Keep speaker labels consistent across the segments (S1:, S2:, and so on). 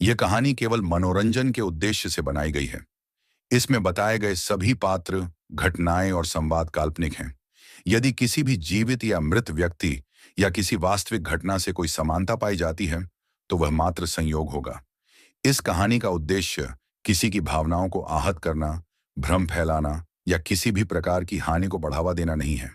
S1: यह कहानी केवल मनोरंजन के उद्देश्य से बनाई गई है। इसमें बताए गए सभी पात्र, घटनाएं और संवाद काल्पनिक हैं। यदि किसी भी जीवित या मृत व्यक्ति या किसी वास्तविक घटना से कोई समानता पाई जाती है, तो वह मात्र संयोग होगा। इस कहानी का उद्देश्य किसी की भावनाओं को आहत करना, भ्रम फैलाना या किसी भी प्रकार की हानि को बढ़ावा देना नहीं है।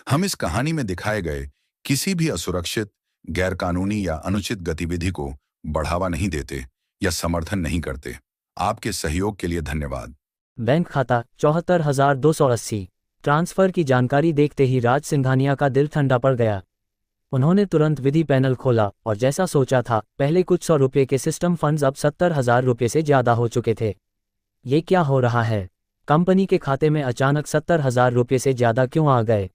S1: हम इस कहानी में दिखाए गए किसी भी असुरक्षित, गैरकानूनी या अनुचित गतिविधि को बढ़ावा नहीं देते या समर्थन नहीं करते। आपके सहयोग के लिए धन्यवाद।
S2: बैंक खाता 74,280। ट्रांसफर की जानकारी देखते ही राज सिंघानिया का दिल ठंडा पड़ गया। उन्होंने तुरंत विधि पैनल खोला और जैसा सोचा था, पहले कुछ 100 रुपये के सिस्टम फंड्स अब 70,000 रुपये से ज़्यादा हो चुके थे। ये क्या हो रहा है? कंपनी के खाते में अचानक 70,000 रुपये से ज़्यादा क्यों आ गए?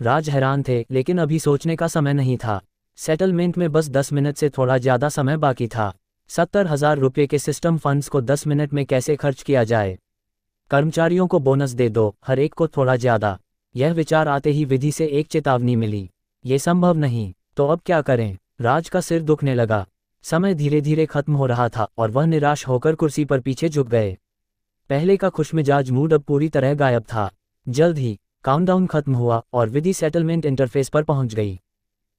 S2: राज हैरान थे, लेकिन अभी सोचने का समय नहीं था। सेटलमेंट में बस 10 मिनट से थोड़ा ज़्यादा समय बाकी था। 70,000 रुपये के सिस्टम फंड्स को 10 मिनट में कैसे खर्च किया जाए? कर्मचारियों को बोनस दे दो, हर एक को थोड़ा ज़्यादा। यह विचार आते ही विधि से एक चेतावनी मिली। ये संभव नहीं, तो अब क्या करें? राज का सिर दुखने लगा। समय धीरे धीरे खत्म हो रहा था और वह निराश होकर कुर्सी पर पीछे झुक गए। पहले का खुशमिजाज मूड अब पूरी तरह गायब था। जल्द ही काउंटडाउन खत्म हुआ और विधि सेटलमेंट इंटरफेस पर पहुंच गई।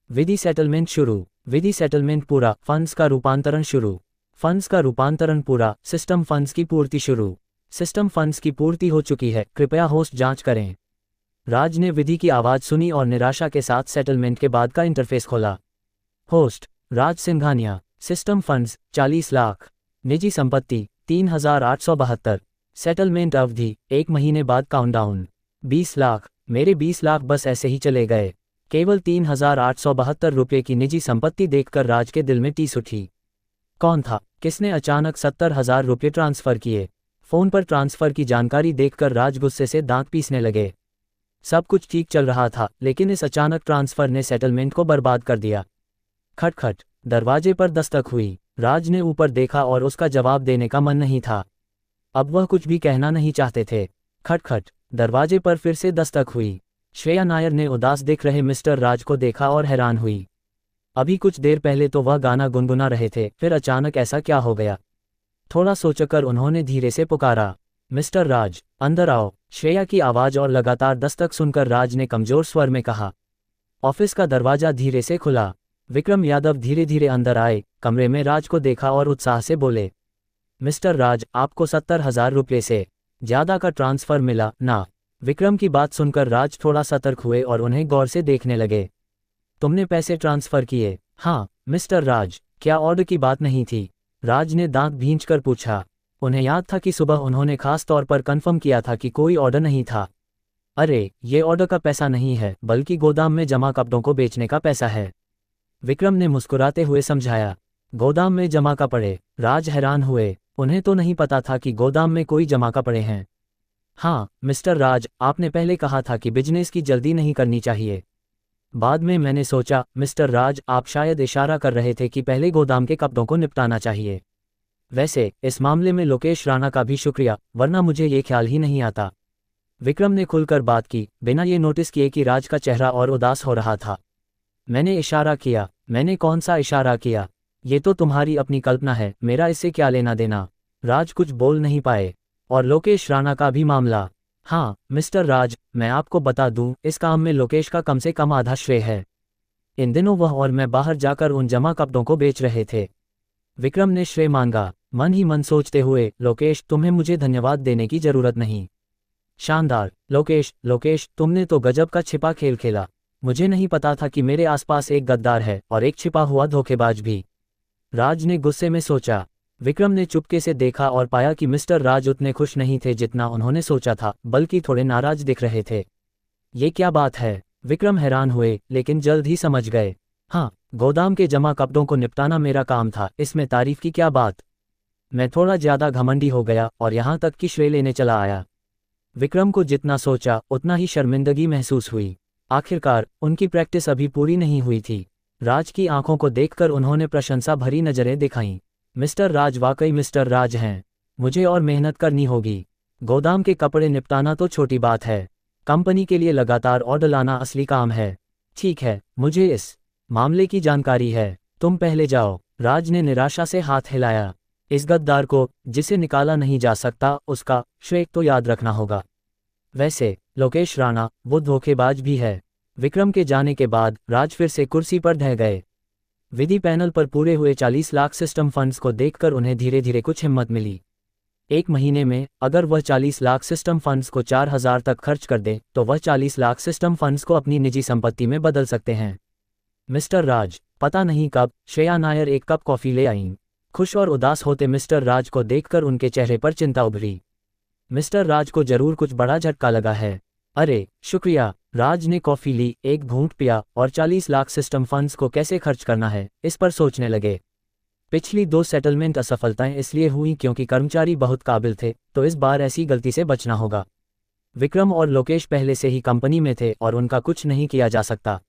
S2: विधि सेटलमेंट शुरू, विधि सेटलमेंट पूरा, फंड्स का रूपांतरण शुरू। फंड्स का रूपांतरण पूरा, सिस्टम फंड्स की पूर्ति शुरू। सिस्टम फंड्स की पूर्ति हो चुकी है, कृपया होस्ट जांच करें। राज ने विधि की आवाज़ सुनी और निराशा के साथ सेटलमेंट के बाद का इंटरफेस खोला। Host Raj Singhania. System funds 40 lakh. निजी संपत्ति 3,872। सेटलमेंट अवधि 1 महीने बाद काउंटडाउन 20 लाख। मेरे 20 लाख बस ऐसे ही चले गए। केवल 3,872 रुपये की निजी संपत्ति देखकर राज के दिल में टीस उठी। कौन था? किसने अचानक 70,000 रुपये ट्रांसफ़र किए? फ़ोन पर ट्रांसफ़र की जानकारी देखकर राज गुस्से से दांत पीसने लगे। सब कुछ ठीक चल रहा था, लेकिन इस अचानक ट्रांसफ़र ने सेटलमेंट को बर्बाद कर दिया। खटखट, दरवाजे पर दस्तक हुई। राज ने ऊपर देखा और उसका जवाब देने का मन नहीं था। अब वह कुछ भी कहना नहीं चाहते थे। खटखट, दरवाजे पर फिर से दस्तक हुई। श्रेया नायर ने उदास दिख रहे मिस्टर राज को देखा और हैरान हुई। अभी कुछ देर पहले तो वह गाना गुनगुना रहे थे, फिर अचानक ऐसा क्या हो गया? थोड़ा सोचकर उन्होंने धीरे से पुकारा, मिस्टर राज, अंदर आओ। श्रेया की आवाज़ और लगातार दस्तक सुनकर राज ने कमज़ोर स्वर में कहा। ऑफिस का दरवाज़ा धीरे से खुला। विक्रम यादव धीरे धीरे अंदर आए, कमरे में राज को देखा और उत्साह से बोले, मिस्टर राज, आपको 70,000 रुपये से ज़्यादा का ट्रांसफ़र मिला ना? विक्रम की बात सुनकर राज थोड़ा सतर्क हुए और उन्हें गौर से देखने लगे। तुमने पैसे ट्रांसफ़र किए? हाँ मिस्टर राज। क्या ऑर्डर की बात नहीं थी? राज ने दांत भींचकर पूछा। उन्हें याद था कि सुबह उन्होंने खास तौर पर कन्फर्म किया था कि कोई ऑर्डर नहीं था। अरे, ये ऑर्डर का पैसा नहीं है, बल्कि गोदाम में जमा कपड़ों को बेचने का पैसा है। विक्रम ने मुस्कुराते हुए समझाया। गोदाम में जमा कपड़े? राज हैरान हुए। उन्हें तो नहीं पता था कि गोदाम में कोई जमा कपड़े हैं। हाँ मिस्टर राज, आपने पहले कहा था कि बिजनेस की जल्दी नहीं करनी चाहिए। बाद में मैंने सोचा, मिस्टर राज, आप शायद इशारा कर रहे थे कि पहले गोदाम के कपड़ों को निपटाना चाहिए। वैसे इस मामले में लोकेश राणा का भी शुक्रिया, वरना मुझे ये ख्याल ही नहीं आता। विक्रम ने खुलकर बात की, बिना ये नोटिस किए कि राज का चेहरा और उदास हो रहा था। मैंने इशारा किया? मैंने कौन सा इशारा किया? ये तो तुम्हारी अपनी कल्पना है, मेरा इससे क्या लेना देना? राज कुछ बोल नहीं पाए। और लोकेश राणा का भी मामला? हाँ मिस्टर राज, मैं आपको बता दूं, इस काम में लोकेश का कम से कम आधा श्रेय है। इन दिनों वह और मैं बाहर जाकर उन जमा कपड़ों को बेच रहे थे। विक्रम ने श्रेय मांगा, मन ही मन सोचते हुए, लोकेश, तुम्हें मुझे धन्यवाद देने की जरूरत नहीं। शानदार। लोकेश, तुमने तो गजब का छिपा खेल खेला। मुझे नहीं पता था कि मेरे आसपास एक गद्दार है और एक छिपा हुआ धोखेबाज भी। राज ने गुस्से में सोचा। विक्रम ने चुपके से देखा और पाया कि मिस्टर राज उतने खुश नहीं थे जितना उन्होंने सोचा था, बल्कि थोड़े नाराज दिख रहे थे। ये क्या बात है? विक्रम हैरान हुए, लेकिन जल्द ही समझ गए। हाँ, गोदाम के जमा कपड़ों को निपटाना मेरा काम था, इसमें तारीफ की क्या बात? मैं थोड़ा ज़्यादा घमंडी हो गया और यहाँ तक कि श्रेय लेने चला आया। विक्रम को जितना सोचा उतना ही शर्मिंदगी महसूस हुई। आखिरकार उनकी प्रैक्टिस अभी पूरी नहीं हुई थी। राज की आंखों को देखकर उन्होंने प्रशंसा भरी नज़रें दिखाईं। मिस्टर राज वाकई मिस्टर राज हैं। मुझे और मेहनत करनी होगी। गोदाम के कपड़े निपटाना तो छोटी बात है, कंपनी के लिए लगातार ऑर्डर लाना असली काम है। ठीक है, मुझे इस मामले की जानकारी है, तुम पहले जाओ। राज ने निराशा से हाथ हिलाया। इस गद्दार को, जिसे निकाला नहीं जा सकता, उसका श्रेय तो याद रखना होगा। वैसे लोकेश राणा वो धोखेबाज भी है। विक्रम के जाने के बाद राज फिर से कुर्सी पर ढह गए। विधि पैनल पर पूरे हुए 40 लाख सिस्टम फंड्स को देखकर उन्हें धीरे धीरे कुछ हिम्मत मिली। एक महीने में अगर वह 40 लाख सिस्टम फंड्स को 4000 तक खर्च कर दे तो वह 40 लाख सिस्टम फंड्स को अपनी निजी संपत्ति में बदल सकते हैं। मिस्टर राज, पता नहीं कब श्रेया नायर एक कप कॉफी ले आईं। खुश और उदास होते मिस्टर राज को देखकर उनके चेहरे पर चिंता उभरी। मिस्टर राज को जरूर कुछ बड़ा झटका लगा है। अरे शुक्रिया। राज ने कॉफी ली, एक घूंट पिया और 40 लाख सिस्टम फंड्स को कैसे खर्च करना है इस पर सोचने लगे। पिछली 2 सेटलमेंट असफलताएं इसलिए हुई क्योंकि कर्मचारी बहुत काबिल थे, तो इस बार ऐसी गलती से बचना होगा। विक्रम और लोकेश पहले से ही कंपनी में थे और उनका कुछ नहीं किया जा सकता,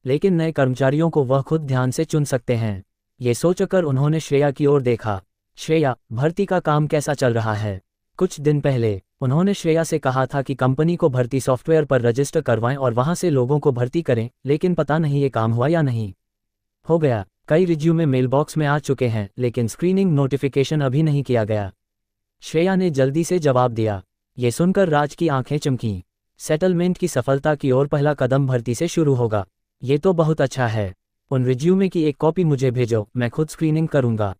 S2: लेकिन नए कर्मचारियों को वह खुद ध्यान से चुन सकते हैं। ये सोचकर उन्होंने श्रेया की ओर देखा। श्रेया, भर्ती का काम कैसा चल रहा है? कुछ दिन पहले उन्होंने श्रेया से कहा था कि कंपनी को भर्ती सॉफ्टवेयर पर रजिस्टर करवाएं और वहां से लोगों को भर्ती करें, लेकिन पता नहीं ये काम हुआ या नहीं। हो गया। कई रिज्यूमे मेलबॉक्स में आ चुके हैं, लेकिन स्क्रीनिंग नोटिफिकेशन अभी नहीं किया गया। श्रेया ने जल्दी से जवाब दिया। ये सुनकर राज की आंखें चमकीं। सेटलमेंट की सफलता की ओर पहला कदम भर्ती से शुरू होगा। ये तो बहुत अच्छा है। उन रिज्यूमे की एक कॉपी मुझे भेजो, मैं खुद स्क्रीनिंग करूंगा।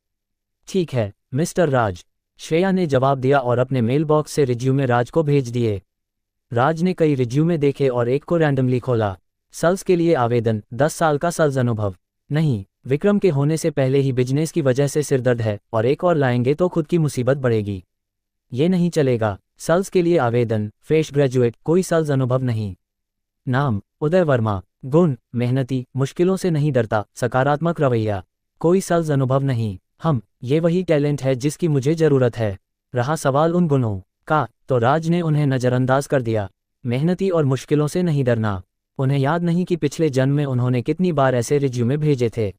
S2: ठीक है मिस्टर राज, श्रेया ने जवाब दिया और अपने मेल बॉक्स से रिज्यूमे राज को भेज दिए। राज ने कई रिज्यूमे देखे और एक को रैंडमली खोला। सेल्स के लिए आवेदन, 10 साल का सेल्स अनुभव। नहीं, विक्रम के होने से पहले ही बिजनेस की वजह से सिरदर्द है और एक और लाएंगे तो खुद की मुसीबत बढ़ेगी। ये नहीं चलेगा। सेल्स के लिए आवेदन, फ्रेश ग्रेजुएट, कोई सेल्स अनुभव नहीं। नाम उदय वर्मा। गुण मेहनती, मुश्किलों से नहीं डरता, सकारात्मक रवैया। कोई सेल्स अनुभव नहीं। ये वही टैलेंट है जिसकी मुझे जरूरत है। रहा सवाल उन गुणों का, तो राज ने उन्हें नज़रअंदाज कर दिया। मेहनती और मुश्किलों से नहीं डरना। उन्हें याद नहीं कि पिछले जन्म में उन्होंने कितनी बार ऐसे रिज्यूमे भेजे थे।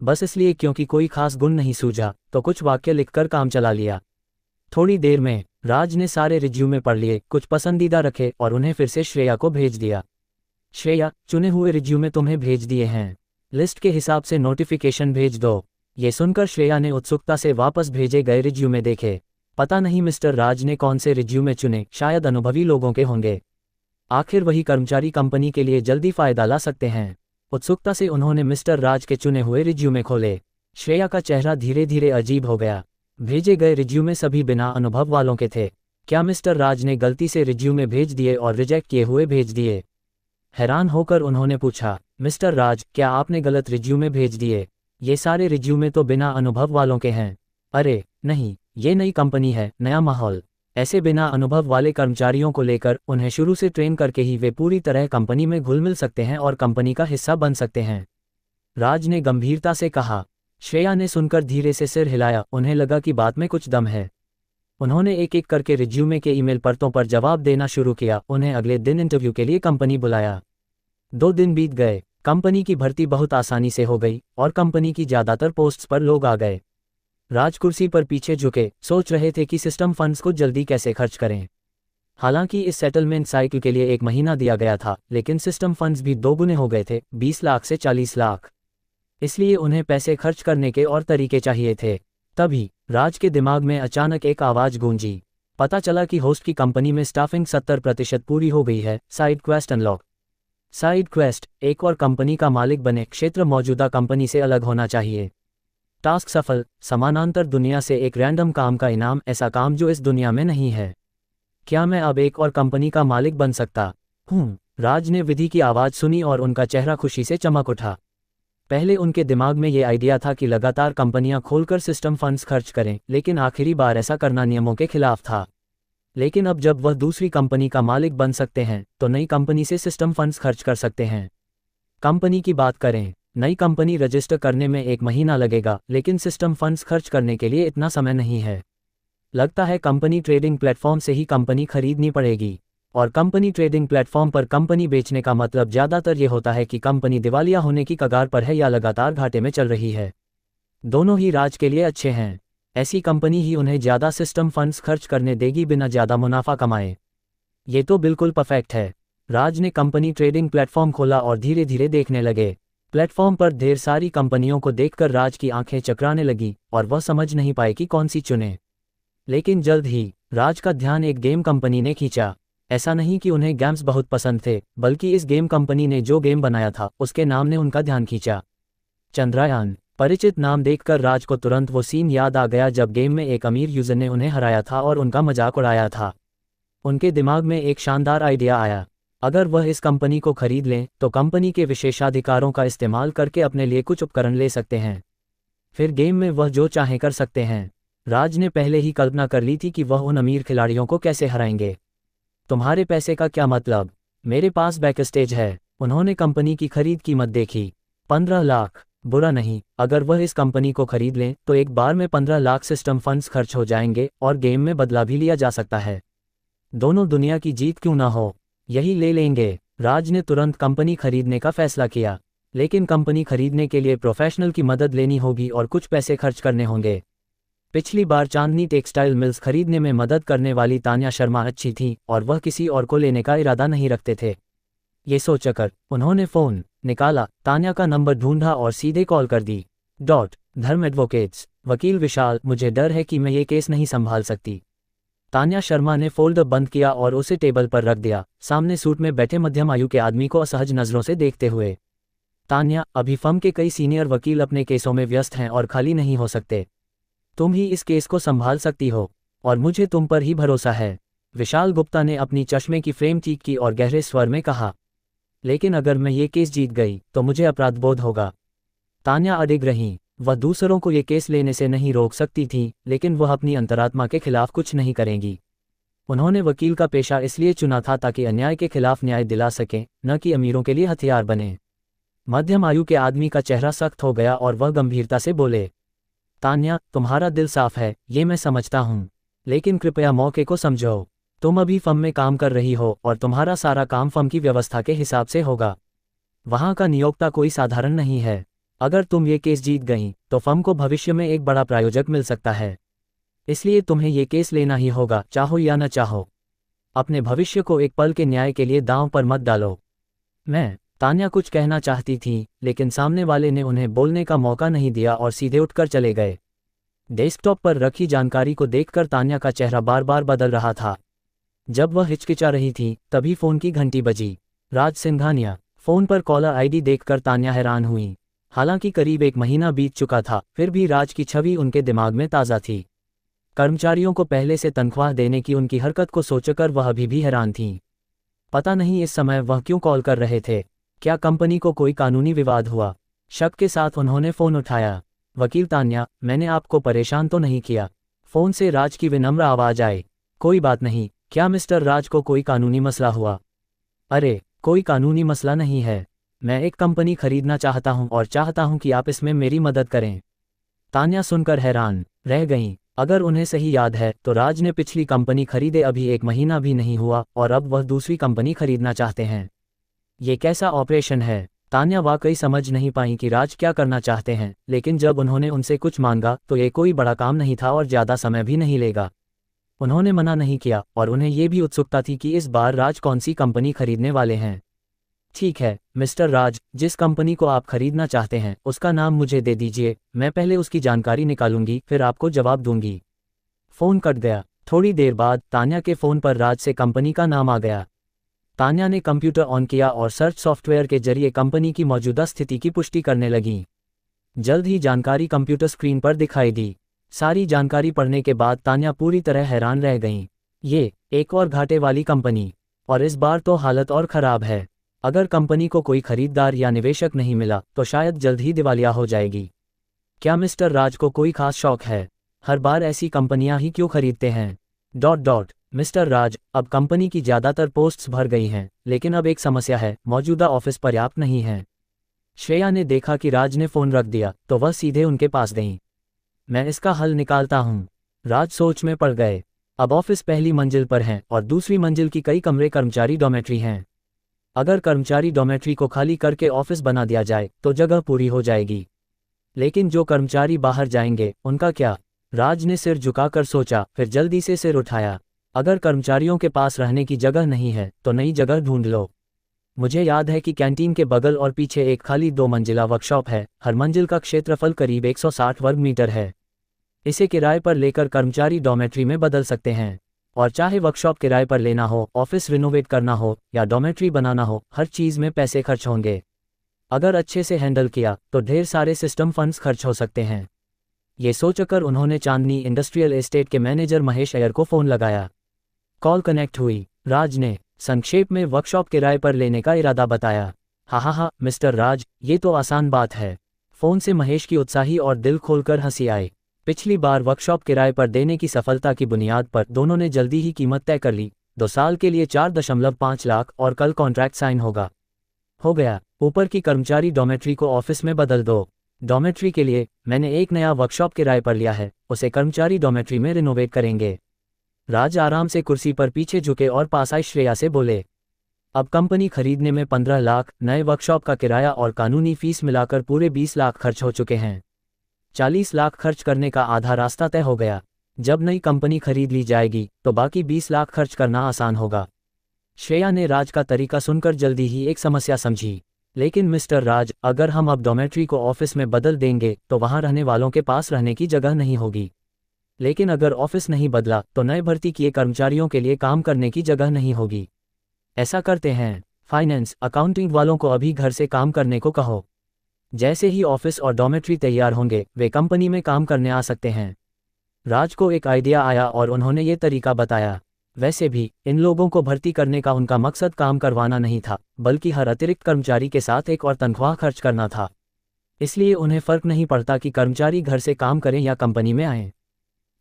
S2: बस इसलिए क्योंकि कोई खास गुण नहीं सूझा तो कुछ वाक्य लिखकर काम चला लिया। थोड़ी देर में राज ने सारे रिज्यूमे पढ़ लिए, कुछ पसंदीदा रखे और उन्हें फिर से श्रेया को भेज दिया। श्रेया, चुने हुए रिज्यूमे तुम्हें भेज दिए हैं। लिस्ट के हिसाब से नोटिफिकेशन भेज दो। ये सुनकर श्रेया ने उत्सुकता से वापस भेजे गए रिज्यूमे देखे। पता नहीं मिस्टर राज ने कौन से रिज्यूमे चुने, शायद अनुभवी लोगों के होंगे। आखिर वही कर्मचारी कंपनी के लिए जल्दी फायदा ला सकते हैं। उत्सुकता से उन्होंने मिस्टर राज के चुने हुए रिज्यूमे खोले। श्रेया का चेहरा धीरे धीरे अजीब हो गया। भेजे गए रिज्यूमे सभी बिना अनुभव वालों के थे। क्या मिस्टर राज ने गलती से रिज्यूमे भेज दिए और रिजेक्ट किए हुए भेज दिए? हैरान होकर उन्होंने पूछा, मिस्टर राज, क्या आपने गलत रिज्यूमे भेज दिए? ये सारे रिज्यूमे तो बिना अनुभव वालों के हैं। अरे नहीं, ये नई कंपनी है, नया माहौल। ऐसे बिना अनुभव वाले कर्मचारियों को लेकर उन्हें शुरू से ट्रेन करके ही वे पूरी तरह कंपनी में घुल मिल सकते हैं और कंपनी का हिस्सा बन सकते हैं। राज ने गंभीरता से कहा। श्रेया ने सुनकर धीरे से सिर हिलाया। उन्हें लगा कि बात में कुछ दम है। उन्होंने एक एक करके रिज्यूमे के ईमेल परतों पर जवाब देना शुरू किया। उन्हें अगले दिन इंटरव्यू के लिए कंपनी बुलाया। 2 दिन बीत गए। कंपनी की भर्ती बहुत आसानी से हो गई और कंपनी की ज़्यादातर पोस्ट्स पर लोग आ गए। राज कुर्सी पर पीछे झुके सोच रहे थे कि सिस्टम फंड्स को जल्दी कैसे खर्च करें। हालांकि इस सेटलमेंट साइकिल के लिए 1 महीना दिया गया था, लेकिन सिस्टम फंड्स भी 2 गुने हो गए थे, 20 लाख से 40 लाख। इसलिए उन्हें पैसे खर्च करने के और तरीके चाहिए थे। तभी राज के दिमाग में अचानक एक आवाज़ गूंजी। पता चला कि होस्ट की कंपनी में स्टाफिंग 70% पूरी हो गई है। Side quest unlock. Side quest, एक और कंपनी का मालिक बने, क्षेत्र मौजूदा कंपनी से अलग होना चाहिए। टास्क सफल, समानांतर दुनिया से एक रैंडम काम का इनाम, ऐसा काम जो इस दुनिया में नहीं है। क्या मैं अब एक और कंपनी का मालिक बन सकता हूँ? राज ने विधि की आवाज़ सुनी और उनका चेहरा खुशी से चमक उठा। पहले उनके दिमाग में ये आइडिया था कि लगातार कंपनियां खोलकर सिस्टम फंड्स खर्च करें, लेकिन आखिरी बार ऐसा करना नियमों के खिलाफ था। लेकिन अब जब वह दूसरी कंपनी का मालिक बन सकते हैं तो नई कंपनी से सिस्टम फंड्स खर्च कर सकते हैं। कंपनी की बात करें, नई कंपनी रजिस्टर करने में 1 महीना लगेगा, लेकिन सिस्टम फंड्स खर्च करने के लिए इतना समय नहीं है। लगता है कंपनी ट्रेडिंग प्लेटफॉर्म से ही कंपनी खरीदनी पड़ेगी। और कंपनी ट्रेडिंग प्लेटफॉर्म पर कंपनी बेचने का मतलब ज़्यादातर ये होता है कि कंपनी दिवालिया होने की कगार पर है या लगातार घाटे में चल रही है। दोनों ही राज के लिए अच्छे हैं। ऐसी कंपनी ही उन्हें ज़्यादा सिस्टम फंड्स खर्च करने देगी बिना ज़्यादा मुनाफा कमाए। ये तो बिल्कुल परफेक्ट है। राज ने कंपनी ट्रेडिंग प्लेटफॉर्म खोला और धीरे धीरे देखने लगे। प्लेटफॉर्म पर ढेर सारी कंपनियों को देखकर राज की आंखें चकराने लगी और वह समझ नहीं पाए कि कौन सी चुने। लेकिन जल्द ही राज का ध्यान एक गेम कंपनी ने खींचा। ऐसा नहीं कि उन्हें गेम्स बहुत पसंद थे, बल्कि इस गेम कंपनी ने जो गेम बनाया था उसके नाम ने उनका ध्यान खींचा। चंद्रयान। परिचित नाम देखकर राज को तुरंत वो सीन याद आ गया जब गेम में एक अमीर यूजर ने उन्हें हराया था और उनका मजाक उड़ाया था। उनके दिमाग में एक शानदार आइडिया आया। अगर वह इस कंपनी को खरीद लें तो कंपनी के विशेषाधिकारों का इस्तेमाल करके अपने लिए कुछ उपकरण ले सकते हैं। फिर गेम में वह जो चाहें कर सकते हैं। राज ने पहले ही कल्पना कर ली थी कि वह उन अमीर खिलाड़ियों को कैसे हराएंगे। तुम्हारे पैसे का क्या मतलब? मेरे पास बैक स्टेज है। उन्होंने कंपनी की खरीद कीमत देखी। 15 लाख। बुरा नहीं, अगर वह इस कंपनी को खरीद लें तो एक बार में 15 लाख सिस्टम फंड्स खर्च हो जाएंगे और गेम में बदला भी लिया जा सकता है। दोनों दुनिया की जीत क्यों ना हो, यही ले लेंगे। राज ने तुरंत कंपनी खरीदने का फैसला किया। लेकिन कंपनी खरीदने के लिए प्रोफेशनल की मदद लेनी होगी और कुछ पैसे खर्च करने होंगे। पिछली बार चांदनी टेक्सटाइल मिल्स खरीदने में मदद करने वाली तान्या शर्मा अच्छी थी और वह किसी और को लेने का इरादा नहीं रखते थे। ये सोचकर उन्होंने फ़ोन निकाला, तान्या का नंबर ढूंढा और सीधे कॉल कर दी। धर्म एडवोकेट्स। वकील विशाल, मुझे डर है कि मैं ये केस नहीं संभाल सकती। तान्या शर्मा ने फोल्डर बंद किया और उसे टेबल पर रख दिया, सामने सूट में बैठे मध्यम आयु के आदमी को असहज नजरों से देखते हुए। तान्या, अभी फर्म के कई सीनियर वकील अपने केसों में व्यस्त हैं और खाली नहीं हो सकते। तुम ही इस केस को संभाल सकती हो और मुझे तुम पर ही भरोसा है। विशाल गुप्ता ने अपनी चश्मे की फ्रेम ठीक की और गहरे स्वर में कहा। लेकिन अगर मैं ये केस जीत गई तो मुझे अपराधबोध होगा। तान्या अडिग रही। वह दूसरों को ये केस लेने से नहीं रोक सकती थी, लेकिन वह अपनी अंतरात्मा के खिलाफ कुछ नहीं करेंगी। उन्होंने वकील का पेशा इसलिए चुना था ताकि अन्याय के खिलाफ न्याय दिला सकें, न कि अमीरों के लिए हथियार बने। मध्यम आयु के आदमी का चेहरा सख्त हो गया और वह गंभीरता से बोले। तान्या, तुम्हारा दिल साफ है, ये मैं समझता हूँ, लेकिन कृपया मौके को समझो। तुम अभी फर्म में काम कर रही हो और तुम्हारा सारा काम फर्म की व्यवस्था के हिसाब से होगा। वहाँ का नियोक्ता कोई साधारण नहीं है। अगर तुम ये केस जीत गई तो फर्म को भविष्य में एक बड़ा प्रायोजक मिल सकता है। इसलिए तुम्हें ये केस लेना ही होगा, चाहो या न चाहो। अपने भविष्य को एक पल के न्याय के लिए दांव पर मत डालो। तान्या कुछ कहना चाहती थी, लेकिन सामने वाले ने उन्हें बोलने का मौका नहीं दिया और सीधे उठकर चले गए। डेस्कटॉप पर रखी जानकारी को देखकर तान्या का चेहरा बार बार बदल रहा था। जब वह हिचकिचा रही थी तभी फोन की घंटी बजी। राज सिंघानिया। फोन पर कॉलर आईडी देखकर तान्या हैरान हुई। हालांकि करीब 1 महीना बीत चुका था, फिर भी राज की छवि उनके दिमाग में ताज़ा थी। कर्मचारियों को पहले से तनख्वाह देने की उनकी हरकत को सोचकर वह अभी भी हैरान थी। पता नहीं इस समय वह क्यों कॉल कर रहे थे। क्या कंपनी को कोई कानूनी विवाद हुआ? शक के साथ उन्होंने फ़ोन उठाया। वकील तान्या, मैंने आपको परेशान तो नहीं किया? फ़ोन से राज की विनम्र आवाज़ आई। कोई बात नहीं। क्या मिस्टर राज को कोई कानूनी मसला हुआ? अरे, कोई कानूनी मसला नहीं है। मैं एक कंपनी खरीदना चाहता हूं और चाहता हूं कि आप इसमें मेरी मदद करें। तान्या सुनकर हैरान रह गईं। अगर उन्हें सही याद है तो राज ने पिछली कंपनी खरीदे अभी 1 महीना भी नहीं हुआ और अब वह दूसरी कंपनी खरीदना चाहते हैं। ये कैसा ऑपरेशन है? तान्या वाकई समझ नहीं पाई कि राज क्या करना चाहते हैं, लेकिन जब उन्होंने उनसे कुछ मांगा तो ये कोई बड़ा काम नहीं था और ज़्यादा समय भी नहीं लेगा। उन्होंने मना नहीं किया और उन्हें ये भी उत्सुकता थी कि इस बार राज कौन सी कंपनी खरीदने वाले हैं। ठीक है मिस्टर राज, जिस कंपनी को आप खरीदना चाहते हैं उसका नाम मुझे दे दीजिए, मैं पहले उसकी जानकारी निकालूंगी फिर आपको जवाब दूंगी। फ़ोन कट गया। थोड़ी देर बाद तान्या के फ़ोन पर राज से कंपनी का नाम आ गया। तान्या ने कंप्यूटर ऑन किया और सर्च सॉफ्टवेयर के जरिए कंपनी की मौजूदा स्थिति की पुष्टि करने लगी। जल्द ही जानकारी कंप्यूटर स्क्रीन पर दिखाई दी। सारी जानकारी पढ़ने के बाद तान्या पूरी तरह हैरान रह गईं। ये एक और घाटे वाली कंपनी, और इस बार तो हालत और ख़राब है। अगर कंपनी को कोई खरीदार या निवेशक नहीं मिला तो शायद जल्द ही दिवालिया हो जाएगी। क्या मिस्टर राज को कोई खास शौक है? हर बार ऐसी कंपनियां ही क्यों खरीदते हैं? मिस्टर राज, अब कंपनी की ज़्यादातर पोस्ट्स भर गई हैं, लेकिन अब एक समस्या है, मौजूदा ऑफिस पर्याप्त नहीं है। श्रेया ने देखा कि राज ने फ़ोन रख दिया तो वह सीधे उनके पास गईं। मैं इसका हल निकालता हूँ। राज सोच में पड़ गए। अब ऑफिस पहली मंजिल पर हैं और दूसरी मंजिल की कई कमरे कर्मचारी डॉमेट्री हैं। अगर कर्मचारी डॉमेट्री को खाली करके ऑफिस बना दिया जाए तो जगह पूरी हो जाएगी। लेकिन जो कर्मचारी बाहर जाएंगे उनका क्या? राज ने सिर झुकाकर सोचा, फिर जल्दी से सिर उठाया। अगर कर्मचारियों के पास रहने की जगह नहीं है तो नई जगह ढूंढ लो। मुझे याद है कि कैंटीन के बगल और पीछे एक खाली 2 मंजिला वर्कशॉप है। हर मंजिल का क्षेत्रफल करीब 160 वर्ग मीटर है। इसे किराए पर लेकर कर्मचारी डॉर्मेट्री में बदल सकते हैं। और चाहे वर्कशॉप किराए पर लेना हो, ऑफिस रिनोवेट करना हो या डॉर्मेट्री बनाना हो, हर चीज़ में पैसे खर्च होंगे। अगर अच्छे से हैंडल किया तो ढेर सारे सिस्टम फंड्स खर्च हो सकते हैं। ये सोचकर उन्होंने चांदनी इंडस्ट्रियल एस्टेट के मैनेजर महेश अय्यर को फ़ोन लगाया। कॉल कनेक्ट हुई। राज ने संक्षेप में वर्कशॉप किराए पर लेने का इरादा बताया। हा मिस्टर राज, ये तो आसान बात है। फ़ोन से महेश की उत्साही और दिल खोलकर हंसी आई। पिछली बार वर्कशॉप किराए पर देने की सफलता की बुनियाद पर दोनों ने जल्दी ही कीमत तय कर ली। 2 साल के लिए 4.5 लाख और कल कॉन्ट्रैक्ट साइन होगा। हो गया। ऊपर की कर्मचारी डॉर्मेट्री को ऑफिस में बदल दो। डॉर्मेट्री के लिए मैंने एक नया वर्कशॉप किराए पर लिया है, उसे कर्मचारी डॉर्मेट्री में रिनोवेट करेंगे। राज आराम से कुर्सी पर पीछे झुके और पास आई श्रेया से बोले। अब कंपनी खरीदने में 15 लाख, नए वर्कशॉप का किराया और कानूनी फीस मिलाकर पूरे 20 लाख खर्च हो चुके हैं। 40 लाख खर्च करने का आधा रास्ता तय हो गया। जब नई कंपनी खरीद ली जाएगी तो बाकी 20 लाख खर्च करना आसान होगा। श्रेया ने राज का तरीका सुनकर जल्दी ही एक समस्या समझी। लेकिन मिस्टर राज, अगर हम अब डॉर्मेट्री को ऑफिस में बदल देंगे तो वहां रहने वालों के पास रहने की जगह नहीं होगी। लेकिन अगर ऑफिस नहीं बदला तो नए भर्ती किए कर्मचारियों के लिए काम करने की जगह नहीं होगी। ऐसा करते हैं, फाइनेंस अकाउंटिंग वालों को अभी घर से काम करने को कहो। जैसे ही ऑफिस और डॉर्मेट्री तैयार होंगे वे कंपनी में काम करने आ सकते हैं। राज को एक आइडिया आया और उन्होंने ये तरीका बताया। वैसे भी इन लोगों को भर्ती करने का उनका मकसद काम करवाना नहीं था, बल्कि हर अतिरिक्त कर्मचारी के साथ एक और तनख्वाह खर्च करना था। इसलिए उन्हें फर्क नहीं पड़ता कि कर्मचारी घर से काम करें या कंपनी में आएं।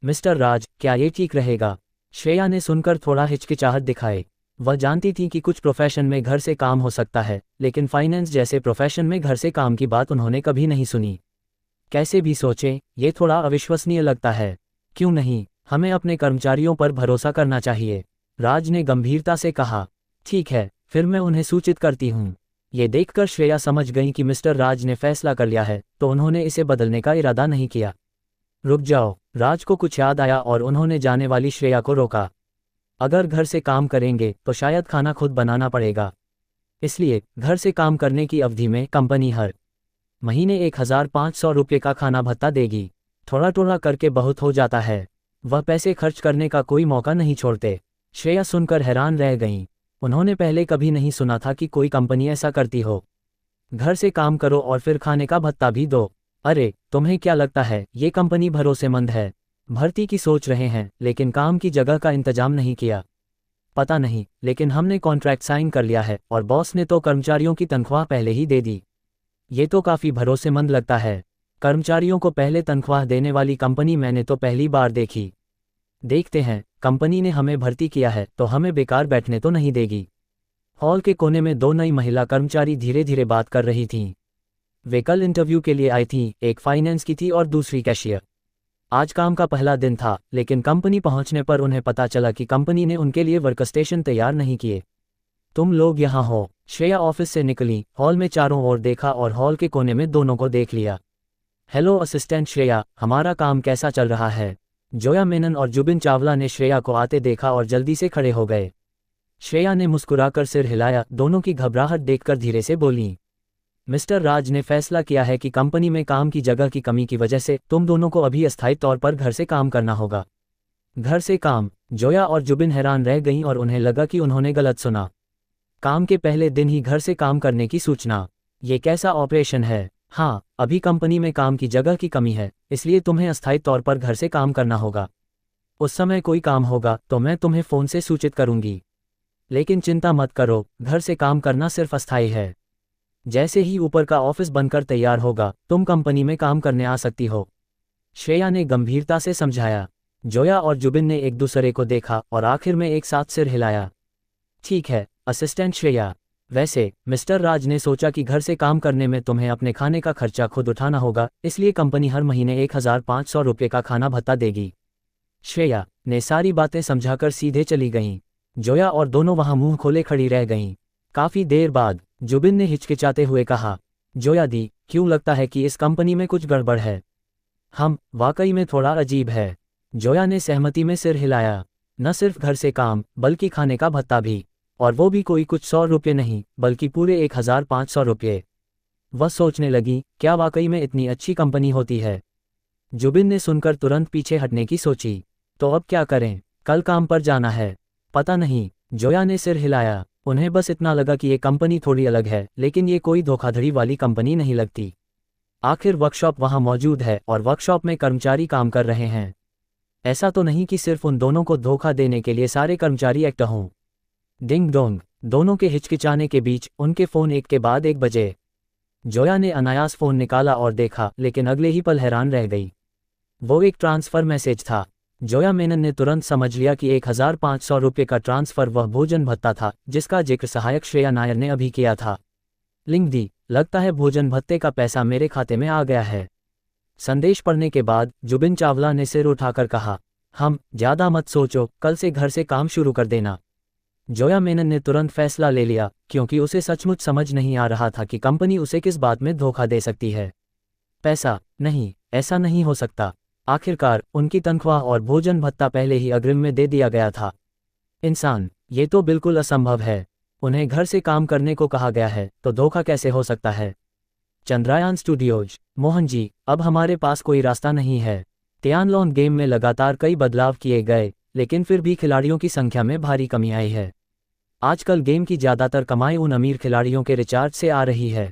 S2: मिस्टर राज, क्या ये ठीक रहेगा? श्रेया ने सुनकर थोड़ा हिचकिचाहट दिखाई। वह जानती थी कि कुछ प्रोफेशन में घर से काम हो सकता है, लेकिन फाइनेंस जैसे प्रोफेशन में घर से काम की बात उन्होंने कभी नहीं सुनी। कैसे भी सोचें, ये थोड़ा अविश्वसनीय लगता है। क्यों नहीं, हमें अपने कर्मचारियों पर भरोसा करना चाहिए। राज ने गंभीरता से कहा। ठीक है, फिर मैं उन्हें सूचित करती हूँ। ये देखकर श्रेया समझ गई कि मिस्टर राज ने फैसला कर लिया है, तो उन्होंने इसे बदलने का इरादा नहीं किया। रुक जाओ, राज को कुछ याद आया और उन्होंने जाने वाली श्रेया को रोका। अगर घर से काम करेंगे तो शायद खाना खुद बनाना पड़ेगा। इसलिए घर से काम करने की अवधि में कंपनी हर महीने 1500 रुपये का खाना भत्ता देगी। थोड़ा थोड़ा करके बहुत हो जाता है। वह पैसे खर्च करने का कोई मौका नहीं छोड़ते। श्रेया सुनकर हैरान रह गईं। उन्होंने पहले कभी नहीं सुना था कि कोई कंपनी ऐसा करती हो। घर से काम करो और फिर खाने का भत्ता भी दो। अरे, तुम्हें क्या लगता है ये कंपनी भरोसेमंद है? भर्ती की सोच रहे हैं लेकिन काम की जगह का इंतजाम नहीं किया। पता नहीं, लेकिन हमने कॉन्ट्रैक्ट साइन कर लिया है और बॉस ने तो कर्मचारियों की तनख्वाह पहले ही दे दी। ये तो काफ़ी भरोसेमंद लगता है। कर्मचारियों को पहले तनख्वाह देने वाली कंपनी मैंने तो पहली बार देखी। देखते हैं, कंपनी ने हमें भर्ती किया है तो हमें बेकार बैठने तो नहीं देगी। हॉल के कोने में 2 नई महिला कर्मचारी धीरे धीरे बात कर रही थीं। वे कल इंटरव्यू के लिए आई थीं, एक फाइनेंस की थी और दूसरी कैशियर। आज काम का पहला दिन था, लेकिन कंपनी पहुंचने पर उन्हें पता चला कि कंपनी ने उनके लिए वर्कस्टेशन तैयार नहीं किए। तुम लोग यहाँ हो। श्रेया ऑफिस से निकली, हॉल में चारों ओर देखा और हॉल के कोने में दोनों को देख लिया। हेलो असिस्टेंट श्रेया, हमारा काम कैसा चल रहा है? जोया मेनन और जुबिन चावला ने श्रेया को आते देखा और जल्दी से खड़े हो गए। श्रेया ने मुस्कुराकर सिर हिलाया, दोनों की घबराहट देखकर धीरे से बोली। मिस्टर राज ने फैसला किया है कि कंपनी में काम की जगह की कमी की वजह से तुम दोनों को अभी अस्थायी तौर पर घर से काम करना होगा। घर से काम? जोया और जुबिन हैरान रह गईं और उन्हें लगा कि उन्होंने गलत सुना। काम के पहले दिन ही घर से काम करने की सूचना? ये कैसा ऑपरेशन है? हाँ, अभी कंपनी में काम की जगह की कमी है, इसलिए तुम्हें अस्थायी तौर पर घर से काम करना होगा। उस समय कोई काम होगा तो मैं तुम्हें फ़ोन से सूचित करूंगी। लेकिन चिंता मत करो, घर से काम करना सिर्फ अस्थायी है। जैसे ही ऊपर का ऑफिस बनकर तैयार होगा तुम कंपनी में काम करने आ सकती हो। श्रेया ने गंभीरता से समझाया। जोया और जुबिन ने एक दूसरे को देखा और आखिर में एक साथ सिर हिलाया। ठीक है असिस्टेंट श्रेया। वैसे मिस्टर राज ने सोचा कि घर से काम करने में तुम्हें अपने खाने का खर्चा खुद उठाना होगा, इसलिए कंपनी हर महीने 1500 रुपये का खाना भत्ता देगी। श्रेया ने सारी बातें समझाकर सीधे चली गईं। जोया और दोनों वहां मुंह खोले खड़ी रह गईं। काफी देर बाद जुबिन ने हिचकिचाते हुए कहा, जोया दी, क्यों लगता है कि इस कंपनी में कुछ गड़बड़ है? हम वाकई में थोड़ा अजीब है। जोया ने सहमति में सिर हिलाया। न सिर्फ घर से काम बल्कि खाने का भत्ता भी। और वो भी कोई कुछ 100 रुपये नहीं, बल्कि पूरे 1500 रुपये। वह सोचने लगी, क्या वाकई में इतनी अच्छी कंपनी होती है। जुबिन ने सुनकर तुरंत पीछे हटने की सोची। तो अब क्या करें, कल काम पर जाना है। पता नहीं, जोया ने सिर हिलाया। उन्हें बस इतना लगा कि ये कंपनी थोड़ी अलग है, लेकिन ये कोई धोखाधड़ी वाली कंपनी नहीं लगती। आखिर वर्कशॉप वहाँ मौजूद है और वर्कशॉप में कर्मचारी काम कर रहे हैं। ऐसा तो नहीं कि सिर्फ उन दोनों को धोखा देने के लिए सारे कर्मचारी एक्ट हों। डिंग डोंग, दोनों के हिचकिचाने के बीच उनके फ़ोन एक के बाद एक बजे। जोया ने अनायास फ़ोन निकाला और देखा, लेकिन अगले ही पल हैरान रह गई। वो एक ट्रांसफ़र मैसेज था। जोया मेनन ने तुरंत समझ लिया कि 1500 रुपये का ट्रांसफ़र वह भोजन भत्ता था जिसका जिक्र सहायक श्रेया नायर ने अभी किया था। लिंक दी, लगता है भोजन भत्ते का पैसा मेरे खाते में आ गया है। संदेश पढ़ने के बाद जुबिन चावला ने सिर उठाकर कहा, ज़्यादा मत सोचो, कल से घर से काम शुरू कर देना। जोया मेनन ने तुरंत फैसला ले लिया, क्योंकि उसे सचमुच समझ नहीं आ रहा था कि कंपनी उसे किस बात में धोखा दे सकती है। पैसा नहीं, ऐसा नहीं हो सकता। आखिरकार उनकी तनख्वाह और भोजन भत्ता पहले ही अग्रिम में दे दिया गया था। इंसान, ये तो बिल्कुल असंभव है। उन्हें घर से काम करने को कहा गया है, तो धोखा कैसे हो सकता है। चंद्रयान स्टूडियोज, मोहन जी, अब हमारे पास कोई रास्ता नहीं है। तियानलोन गेम में लगातार कई बदलाव किए गए, लेकिन फिर भी खिलाड़ियों की संख्या में भारी कमी आई है। आजकल गेम की ज़्यादातर कमाई उन अमीर खिलाड़ियों के रिचार्ज से आ रही है।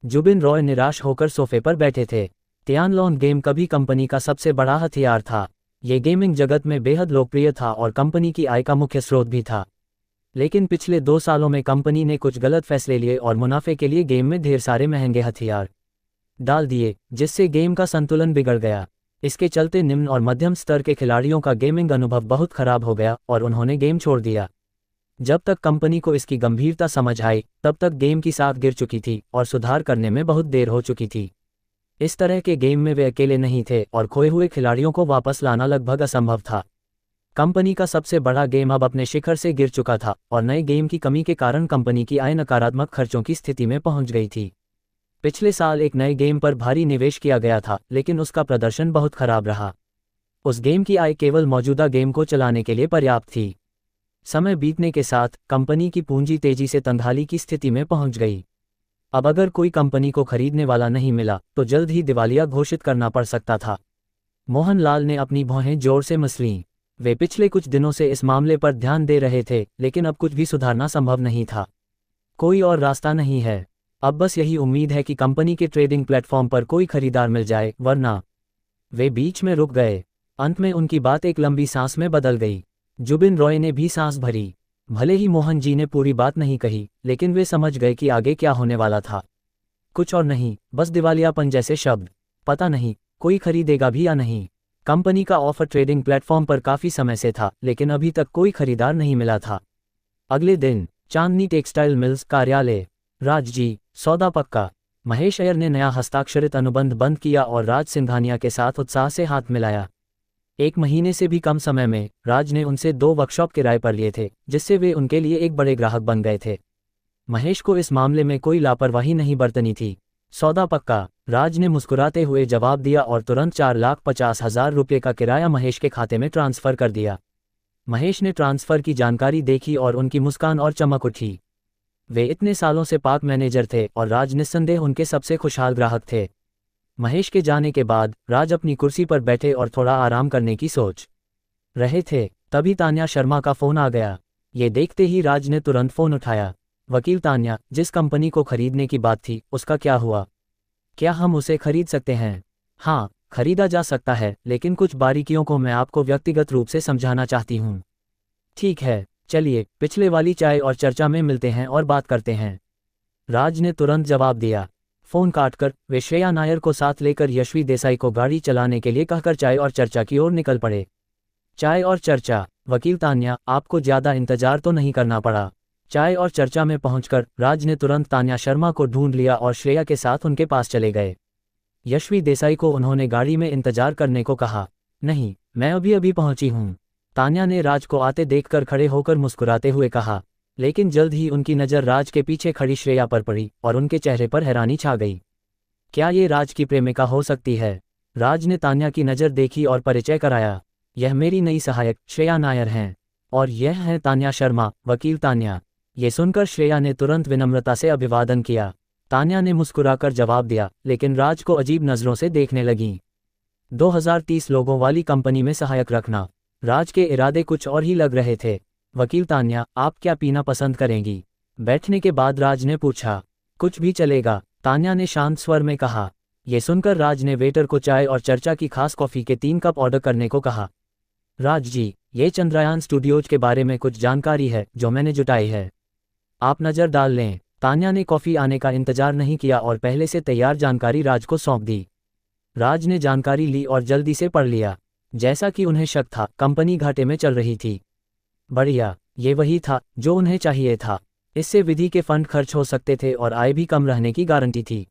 S2: जुबिन रॉय निराश होकर सोफे पर बैठे थे। तियानलोन गेम कभी कंपनी का सबसे बड़ा हथियार था। ये गेमिंग जगत में बेहद लोकप्रिय था और कंपनी की आय का मुख्य स्रोत भी था। लेकिन पिछले 2 सालों में कंपनी ने कुछ गलत फैसले लिए और मुनाफे के लिए गेम में ढेर सारे महंगे हथियार डाल दिए, जिससे गेम का संतुलन बिगड़ गया। इसके चलते निम्न और मध्यम स्तर के खिलाड़ियों का गेमिंग अनुभव बहुत खराब हो गया और उन्होंने गेम छोड़ दिया। जब तक कंपनी को इसकी गंभीरता समझ आई, तब तक गेम की साख गिर चुकी थी और सुधार करने में बहुत देर हो चुकी थी। इस तरह के गेम में वे अकेले नहीं थे और खोए हुए खिलाड़ियों को वापस लाना लगभग असंभव था। कंपनी का सबसे बड़ा गेम अब अपने शिखर से गिर चुका था और नए गेम की कमी के कारण कंपनी की आय नकारात्मक खर्चों की स्थिति में पहुंच गई थी। पिछले साल एक नए गेम पर भारी निवेश किया गया था, लेकिन उसका प्रदर्शन बहुत खराब रहा। उस गेम की आय केवल मौजूदा गेम को चलाने के लिए पर्याप्त थी। समय बीतने के साथ कंपनी की पूंजी तेजी से तंगहाली की स्थिति में पहुंच गई। अब अगर कोई कंपनी को खरीदने वाला नहीं मिला तो जल्द ही दिवालिया घोषित करना पड़ सकता था। मोहन लाल ने अपनी भौहें जोर से मसलीं। वे पिछले कुछ दिनों से इस मामले पर ध्यान दे रहे थे, लेकिन अब कुछ भी सुधारना संभव नहीं था। कोई और रास्ता नहीं है। अब बस यही उम्मीद है कि कंपनी के ट्रेडिंग प्लेटफॉर्म पर कोई खरीदार मिल जाए, वरना। वे बीच में रुक गए। अंत में उनकी बात एक लंबी सांस में बदल गई। जुबिन रॉय ने भी सांस भरी। भले ही मोहन जी ने पूरी बात नहीं कही, लेकिन वे समझ गए कि आगे क्या होने वाला था। कुछ और नहीं, बस दिवालियापन जैसे शब्द। पता नहीं कोई खरीदेगा भी या नहीं। कंपनी का ऑफर ट्रेडिंग प्लेटफॉर्म पर काफी समय से था, लेकिन अभी तक कोई खरीदार नहीं मिला था। अगले दिन चांदनी टेक्सटाइल मिल्स कार्यालय। राज जी, सौदा पक्का। महेश अय्यर ने नया हस्ताक्षरित अनुबंध बंद किया और राज सिंघानिया के साथ उत्साह से हाथ मिलाया। 1 महीने से भी कम समय में राज ने उनसे 2 वर्कशॉप किराए पर लिए थे, जिससे वे उनके लिए एक बड़े ग्राहक बन गए थे। महेश को इस मामले में कोई लापरवाही नहीं बरतनी थी। सौदा पक्का, राज ने मुस्कुराते हुए जवाब दिया और तुरंत 4,50,000 रुपये का किराया महेश के खाते में ट्रांसफर कर दिया। महेश ने ट्रांसफर की जानकारी देखी और उनकी मुस्कान और चमक उठी। वे इतने सालों से पाक मैनेजर थे और राज निस्संदेह उनके सबसे खुशहाल ग्राहक थे। महेश के जाने के बाद राज अपनी कुर्सी पर बैठे और थोड़ा आराम करने की सोच रहे थे। तभी तान्या शर्मा का फोन आ गया। ये देखते ही राज ने तुरंत फोन उठाया। वकील तान्या, जिस कंपनी को खरीदने की बात थी उसका क्या हुआ? क्या हम उसे खरीद सकते हैं? हाँ, खरीदा जा सकता है, लेकिन कुछ बारीकियों को मैं आपको व्यक्तिगत रूप से समझाना चाहती हूँ। ठीक है, चलिए पिछले वाली चाय और चर्चा में मिलते हैं और बात करते हैं। राज ने तुरंत जवाब दिया। फोन काटकर वे श्रेया नायर को साथ लेकर यशवी देसाई को गाड़ी चलाने के लिए कहकर चाय और चर्चा की ओर निकल पड़े। चाय और चर्चा। वकील तान्या, आपको ज्यादा इंतजार तो नहीं करना पड़ा। चाय और चर्चा में पहुंचकर राज ने तुरंत तान्या शर्मा को ढूंढ लिया और श्रेया के साथ उनके पास चले गए। यशवी देसाई को उन्होंने गाड़ी में इंतजार करने को कहा। नहीं, मैं अभी अभी पहुंची हूं। तान्या ने राज को आते देखकर खड़े होकर मुस्कुराते हुए कहा, लेकिन जल्द ही उनकी नज़र राज के पीछे खड़ी श्रेया पर पड़ी और उनके चेहरे पर हैरानी छा गई। क्या ये राज की प्रेमिका हो सकती है? राज ने तान्या की नज़र देखी और परिचय कराया। यह मेरी नई सहायक श्रेया नायर हैं और यह है तान्या शर्मा, वकील तान्या। ये सुनकर श्रेया ने तुरंत विनम्रता से अभिवादन किया। तान्या ने मुस्कुराकर जवाब दिया, लेकिन राज को अजीब नज़रों से देखने लगीं। 2030 लोगों वाली कंपनी में सहायक रखना। राज के इरादे कुछ और ही लग रहे थे। वकील तान्या, आप क्या पीना पसंद करेंगी? बैठने के बाद राज ने पूछा। कुछ भी चलेगा, तान्या ने शांत स्वर में कहा। ये सुनकर राज ने वेटर को चाय और चर्चा की खास कॉफ़ी के 3 कप ऑर्डर करने को कहा। राज जी, ये चंद्रयान स्टूडियोज के बारे में कुछ जानकारी है जो मैंने जुटाई है, आप नज़र डाल लें। तान्या ने कॉफ़ी आने का इंतजार नहीं किया और पहले से तैयार जानकारी राज को सौंप दी। राज ने जानकारी ली और जल्दी से पढ़ लिया। जैसा कि उन्हें शक था, कंपनी घाटे में चल रही थी। बढ़िया, ये वही था जो उन्हें चाहिए था। इससे विधि के फंड खर्च हो सकते थे और आय भी कम रहने की गारंटी थी।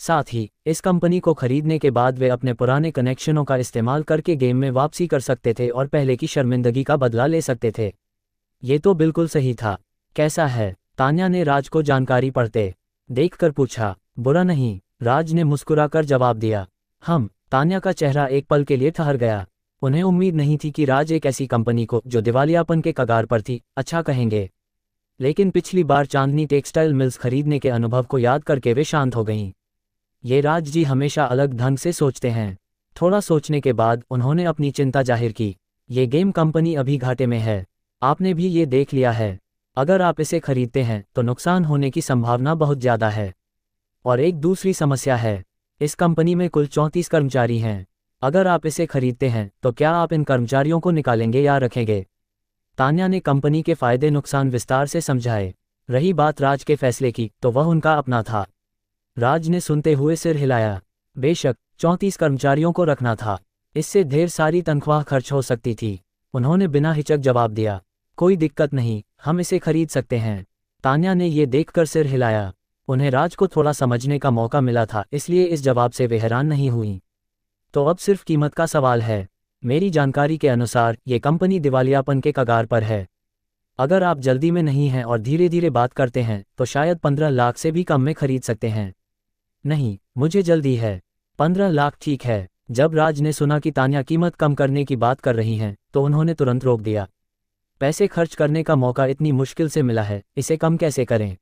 S2: साथ ही इस कंपनी को खरीदने के बाद वे अपने पुराने कनेक्शनों का इस्तेमाल करके गेम में वापसी कर सकते थे और पहले की शर्मिंदगी का बदला ले सकते थे। ये तो बिल्कुल सही था। कैसा है? तान्या ने राज को जानकारी पढ़ते देखकर पूछा। बुरा नहीं, राज ने मुस्कुराकर जवाब दिया। तान्या का चेहरा एक पल के लिए ठहर गया। उन्हें उम्मीद नहीं थी कि राज एक ऐसी कंपनी को जो दिवालियापन के कगार पर थी, अच्छा कहेंगे। लेकिन पिछली बार चांदनी टेक्सटाइल मिल्स खरीदने के अनुभव को याद करके वे शांत हो गईं। ये राज जी हमेशा अलग ढंग से सोचते हैं। थोड़ा सोचने के बाद उन्होंने अपनी चिंता जाहिर की। ये गेम कंपनी अभी घाटे में है, आपने भी ये देख लिया है। अगर आप इसे खरीदते हैं तो नुकसान होने की संभावना बहुत ज़्यादा है। और एक दूसरी समस्या है, इस कंपनी में कुल 34 कर्मचारी हैं। अगर आप इसे खरीदते हैं तो क्या आप इन कर्मचारियों को निकालेंगे या रखेंगे? तान्या ने कंपनी के फायदे नुकसान विस्तार से समझाए। रही बात राज के फैसले की, तो वह उनका अपना था। राज ने सुनते हुए सिर हिलाया। बेशक 34 कर्मचारियों को रखना था, इससे ढेर सारी तनख्वाह खर्च हो सकती थी। उन्होंने बिना हिचक जवाब दिया। कोई दिक्कत नहीं, हम इसे खरीद सकते हैं। तान्या ने ये देखकर सिर हिलाया। उन्हें राज को थोड़ा समझने का मौका मिला था, इसलिए इस जवाब से वे हैरान नहीं हुई। तो अब सिर्फ कीमत का सवाल है। मेरी जानकारी के अनुसार ये कंपनी दिवालियापन के कगार पर है। अगर आप जल्दी में नहीं हैं और धीरे धीरे बात करते हैं तो शायद 15 लाख से भी कम में खरीद सकते हैं। नहीं, मुझे जल्दी है। 15 लाख ठीक है। जब राज ने सुना कि तान्या कीमत कम करने की बात कर रही हैं तो उन्होंने तुरंत रोक दिया। पैसे खर्च करने का मौका इतनी मुश्किल से मिला है, इसे कम कैसे करें?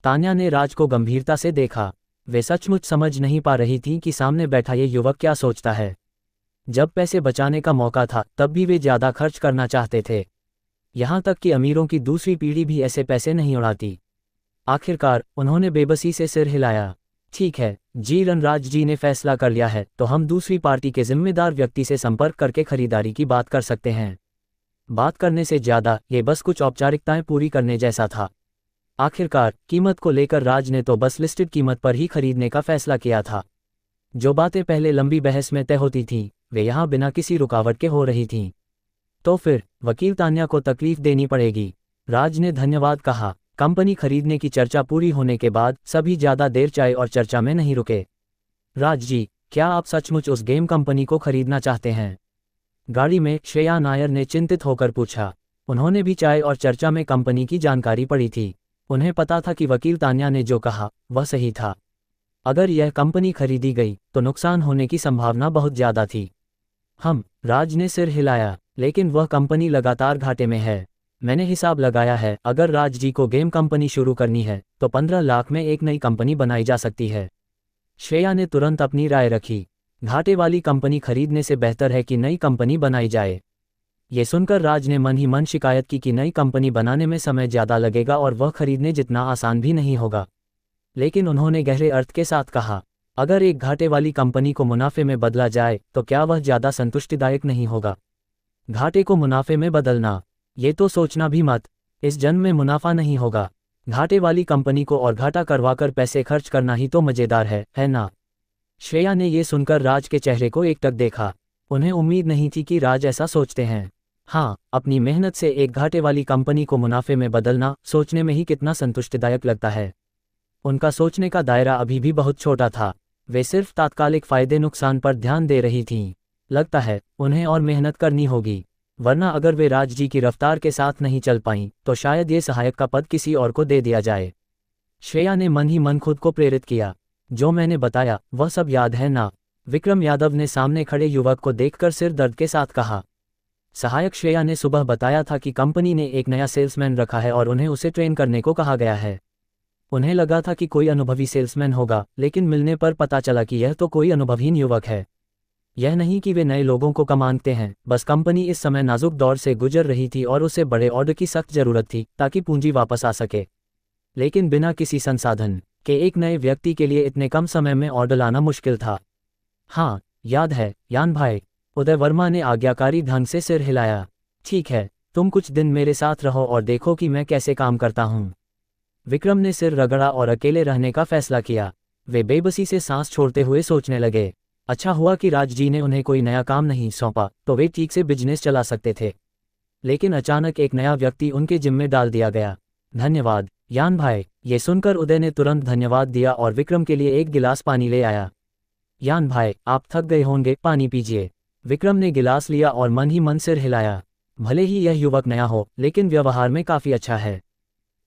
S2: तान्या ने राज को गंभीरता से देखा। वे सचमुच समझ नहीं पा रही थीं कि सामने बैठा ये युवक क्या सोचता है। जब पैसे बचाने का मौका था तब भी वे ज़्यादा खर्च करना चाहते थे। यहाँ तक कि अमीरों की दूसरी पीढ़ी भी ऐसे पैसे नहीं उड़ाती। आखिरकार उन्होंने बेबसी से सिर हिलाया। ठीक है जी, रणराज जी ने फैसला कर लिया है तो हम दूसरी पार्टी के जिम्मेदार व्यक्ति से संपर्क करके खरीदारी की बात कर सकते हैं। बात करने से ज़्यादा ये बस कुछ औपचारिकताएं पूरी करने जैसा था। आखिरकार कीमत को लेकर राज ने तो बस लिस्टेड कीमत पर ही खरीदने का फैसला किया था। जो बातें पहले लंबी बहस में तय होती थीं, वे यहाँ बिना किसी रुकावट के हो रही थीं। तो फिर वकील तान्या को तकलीफ देनी पड़ेगी। राज ने धन्यवाद कहा। कंपनी खरीदने की चर्चा पूरी होने के बाद सभी ज़्यादा देर चाय और चर्चा में नहीं रुके। राज जी, क्या आप सचमुच उस गेम कंपनी को खरीदना चाहते हैं? गाड़ी में श्रेया नायर ने चिंतित होकर पूछा। उन्होंने भी चाय और चर्चा में कंपनी की जानकारी पढ़ी थी। उन्हें पता था कि वकील तान्या ने जो कहा वह सही था। अगर यह कंपनी खरीदी गई तो नुकसान होने की संभावना बहुत ज़्यादा थी। राज ने सिर हिलाया। लेकिन वह कंपनी लगातार घाटे में है। मैंने हिसाब लगाया है, अगर राज जी को गेम कंपनी शुरू करनी है तो 15 लाख में एक नई कंपनी बनाई जा सकती है। श्रेया ने तुरंत अपनी राय रखी। घाटे वाली कंपनी खरीदने से बेहतर है कि नई कंपनी बनाई जाए। ये सुनकर राज ने मन ही मन शिकायत की कि नई कंपनी बनाने में समय ज़्यादा लगेगा और वह खरीदने जितना आसान भी नहीं होगा। लेकिन उन्होंने गहरे अर्थ के साथ कहा, अगर एक घाटे वाली कंपनी को मुनाफे में बदला जाए तो क्या वह ज़्यादा संतुष्टिदायक नहीं होगा? घाटे को मुनाफे में बदलना, ये तो सोचना भी मत। इस जन्म में मुनाफा नहीं होगा। घाटे वाली कंपनी को और घाटा करवाकर पैसे खर्च करना ही तो मज़ेदार है ना? श्रेया ने ये सुनकर राज के चेहरे को एकटक देखा। उन्हें उम्मीद नहीं थी कि राज ऐसा सोचते हैं। अपनी मेहनत से एक घाटे वाली कंपनी को मुनाफे में बदलना सोचने में ही कितना संतुष्टिदायक लगता है। उनका सोचने का दायरा अभी भी बहुत छोटा था। वे सिर्फ तात्कालिक फ़ायदे नुकसान पर ध्यान दे रही थीं। लगता है उन्हें और मेहनत करनी होगी, वरना अगर वे राज जी की रफ्तार के साथ नहीं चल पाईं तो शायद ये सहायक का पद किसी और को दे दिया जाए। श्रेया ने मन ही मन खुद को प्रेरित किया। जो मैंने बताया वह सब याद है ना? विक्रम यादव ने सामने खड़े युवक को देखकर सिर दर्द के साथ कहा। सहायक श्रेया ने सुबह बताया था कि कंपनी ने एक नया सेल्समैन रखा है और उन्हें उसे ट्रेन करने को कहा गया है। उन्हें लगा था कि कोई अनुभवी सेल्समैन होगा, लेकिन मिलने पर पता चला कि यह तो कोई अनुभवहीन युवक है। यह नहीं कि वे नए लोगों को कम आंकते हैं, बस कंपनी इस समय नाजुक दौर से गुजर रही थी और उसे बड़े ऑर्डर की सख्त जरूरत थी ताकि पूंजी वापस आ सके। लेकिन बिना किसी संसाधन के एक नए व्यक्ति के लिए इतने कम समय में ऑर्डर लाना मुश्किल था। हाँ, याद है यान भाई, उदय वर्मा ने आज्ञाकारी ढंग से सिर हिलाया। ठीक है, तुम कुछ दिन मेरे साथ रहो और देखो कि मैं कैसे काम करता हूँ। विक्रम ने सिर रगड़ा और अकेले रहने का फैसला किया। वे बेबसी से सांस छोड़ते हुए सोचने लगे। अच्छा हुआ कि राज जी ने उन्हें कोई नया काम नहीं सौंपा, तो वे ठीक से बिजनेस चला सकते थे। लेकिन अचानक एक नया व्यक्ति उनके जिम्मे डाल दिया गया। धन्यवाद यान भाई, ये सुनकर उदय ने तुरंत धन्यवाद दिया और विक्रम के लिए एक गिलास पानी ले आया। यान भाई, आप थक गए होंगे, पानी पीजिए। विक्रम ने गिलास लिया और मन ही मन सिर हिलाया। भले ही यह युवक नया हो, लेकिन व्यवहार में काफ़ी अच्छा है।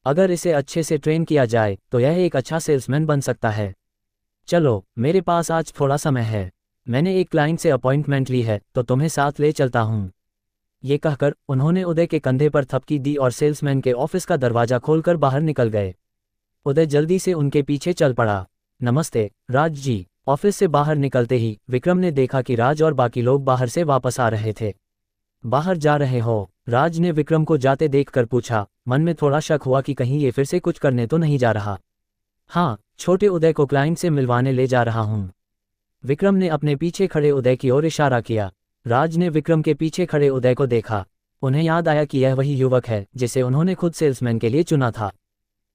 S2: अगर इसे अच्छे से ट्रेन किया जाए तो यह एक अच्छा सेल्समैन बन सकता है। चलो, मेरे पास आज थोड़ा समय है। मैंने एक क्लाइंट से अपॉइंटमेंट ली है, तो तुम्हें साथ ले चलता हूँ। ये कहकर उन्होंने उदय के कंधे पर थपकी दी और सेल्समैन के ऑफिस का दरवाजा खोलकर बाहर निकल गए। उदय जल्दी से उनके पीछे चल पड़ा। नमस्ते राज जी। ऑफिस से बाहर निकलते ही विक्रम ने देखा कि राज और बाकी लोग बाहर से वापस आ रहे थे। बाहर जा रहे हो? राज ने विक्रम को जाते देखकर पूछा। मन में थोड़ा शक हुआ कि कहीं ये फिर से कुछ करने तो नहीं जा रहा। हाँ, छोटे उदय को क्लाइंट से मिलवाने ले जा रहा हूँ। विक्रम ने अपने पीछे खड़े उदय की ओर इशारा किया। राज ने विक्रम के पीछे खड़े उदय को देखा। उन्हें याद आया कि यह वही युवक है जिसे उन्होंने खुद सेल्समैन के लिए चुना था।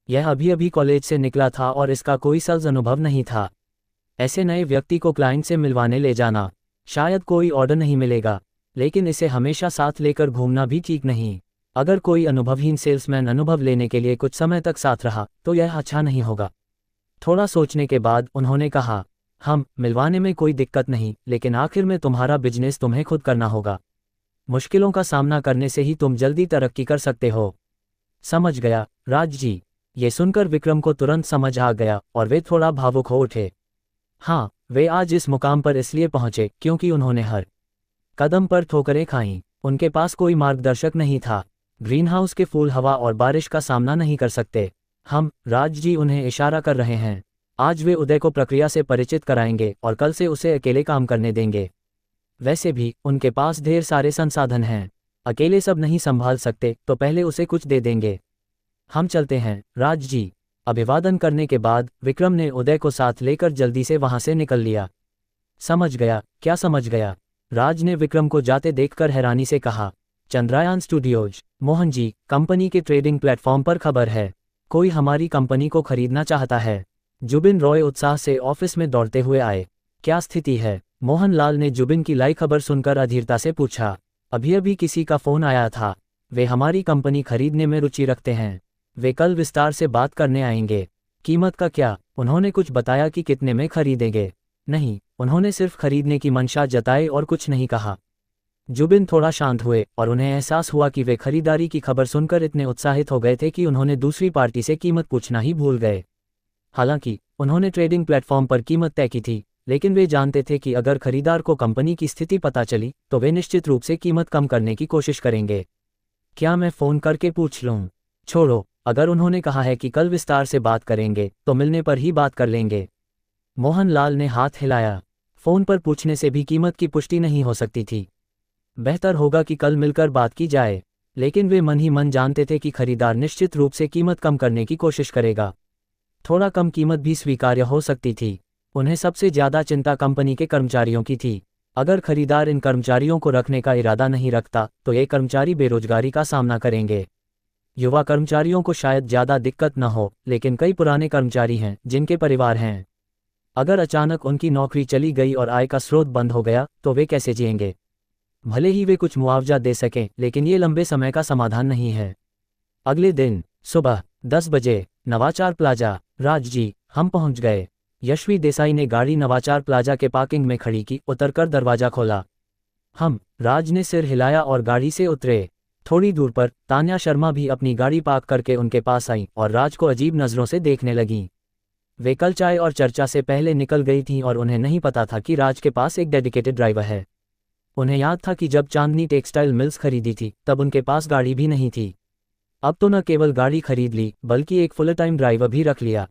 S2: यह अभी अभी कॉलेज से निकला था और इसका कोई सेल्स अनुभव नहीं था। ऐसे नए व्यक्ति को क्लाइंट से मिलवाने ले जाना, शायद कोई ऑर्डर नहीं मिलेगा, लेकिन इसे हमेशा साथ लेकर घूमना भी ठीक नहीं। अगर कोई अनुभवहीन सेल्समैन अनुभव लेने के लिए कुछ समय तक साथ रहा तो यह अच्छा नहीं होगा। थोड़ा सोचने के बाद उन्होंने कहा, हम मिलवाने में कोई दिक्कत नहीं, लेकिन आखिर में तुम्हारा बिजनेस तुम्हें खुद करना होगा। मुश्किलों का सामना करने से ही तुम जल्दी तरक्की कर सकते हो। समझ गया राज जी। ये सुनकर विक्रम को तुरंत समझ आ गया और वे थोड़ा भावुक हो उठे। हाँ, वे आज इस मुकाम पर इसलिए पहुंचे क्योंकि उन्होंने हर कदम पर ठोकरें खाईं। उनके पास कोई मार्गदर्शक नहीं था। ग्रीनहाउस के फूल हवा और बारिश का सामना नहीं कर सकते। हम राज जी उन्हें इशारा कर रहे हैं। आज वे उदय को प्रक्रिया से परिचित कराएंगे और कल से उसे अकेले काम करने देंगे। वैसे भी उनके पास ढेर सारे संसाधन हैं। अकेले सब नहीं संभाल सकते तो पहले उसे कुछ दे देंगे। हम चलते हैं राज जी। अभिवादन करने के बाद विक्रम ने उदय को साथ लेकर जल्दी से वहां से निकल लिया। समझ गया? क्या समझ गया? राज ने विक्रम को जाते देखकर हैरानी से कहा। चंद्रयान स्टूडियोज। मोहन जी, कंपनी के ट्रेडिंग प्लेटफॉर्म पर खबर है, कोई हमारी कंपनी को खरीदना चाहता है। जुबिन रॉय उत्साह से ऑफिस में दौड़ते हुए आए। क्या स्थिति है? मोहनलाल ने जुबिन की लाई खबर सुनकर अधीरता से पूछा। अभी अभी किसी का फोन आया था। वे हमारी कंपनी खरीदने में रुचि रखते हैं। वे कल विस्तार से बात करने आएंगे। कीमत का क्या? उन्होंने कुछ बताया कि कितने में खरीदेंगे? नहीं, उन्होंने सिर्फ खरीदने की मंशा जताई और कुछ नहीं कहा। जुबिन थोड़ा शांत हुए और उन्हें एहसास हुआ कि वे खरीदारी की खबर सुनकर इतने उत्साहित हो गए थे कि उन्होंने दूसरी पार्टी से कीमत पूछना ही भूल गए। हालांकि उन्होंने ट्रेडिंग प्लेटफॉर्म पर कीमत तय की थी, लेकिन वे जानते थे कि अगर खरीदार को कंपनी की स्थिति पता चली तो वे निश्चित रूप से कीमत कम करने की कोशिश करेंगे। क्या मैं फ़ोन करके पूछ लूँ? छोड़ो, अगर उन्होंने कहा है कि कल विस्तार से बात करेंगे तो मिलने पर ही बात कर लेंगे। मोहनलाल ने हाथ हिलाया। फ़ोन पर पूछने से भी कीमत की पुष्टि नहीं हो सकती थी। बेहतर होगा कि कल मिलकर बात की जाए। लेकिन वे मन ही मन जानते थे कि खरीदार निश्चित रूप से कीमत कम करने की कोशिश करेगा। थोड़ा कम कीमत भी स्वीकार्य हो सकती थी। उन्हें सबसे ज़्यादा चिंता कंपनी के कर्मचारियों की थी। अगर खरीदार इन कर्मचारियों को रखने का इरादा नहीं रखता तो ये कर्मचारी बेरोजगारी का सामना करेंगे। युवा कर्मचारियों को शायद ज़्यादा दिक्कत न हो, लेकिन कई पुराने कर्मचारी हैं जिनके परिवार हैं। अगर अचानक उनकी नौकरी चली गई और आय का स्रोत बंद हो गया तो वे कैसे जिएंगे? भले ही वे कुछ मुआवजा दे सकें, लेकिन ये लंबे समय का समाधान नहीं है। अगले दिन सुबह 10 बजे नवाचार प्लाजा। राज जी, हम पहुंच गए। यशवी देसाई ने गाड़ी नवाचार प्लाजा के पार्किंग में खड़ी की, उतरकर दरवाजा खोला। हम राज ने सिर हिलाया और गाड़ी से उतरे। थोड़ी दूर पर तान्या शर्मा भी अपनी गाड़ी पार्क करके उनके पास आई और राज को अजीब नज़रों से देखने लगीं। वे कल चाय और चर्चा से पहले निकल गई थीं और उन्हें नहीं पता था कि राज के पास एक डेडिकेटेड ड्राइवर है। उन्हें याद था कि जब चांदनी टेक्सटाइल मिल्स खरीदी थी तब उनके पास गाड़ी भी नहीं थी। अब तो न केवल गाड़ी खरीद ली बल्कि एक फुल टाइम ड्राइवर भी रख लिया,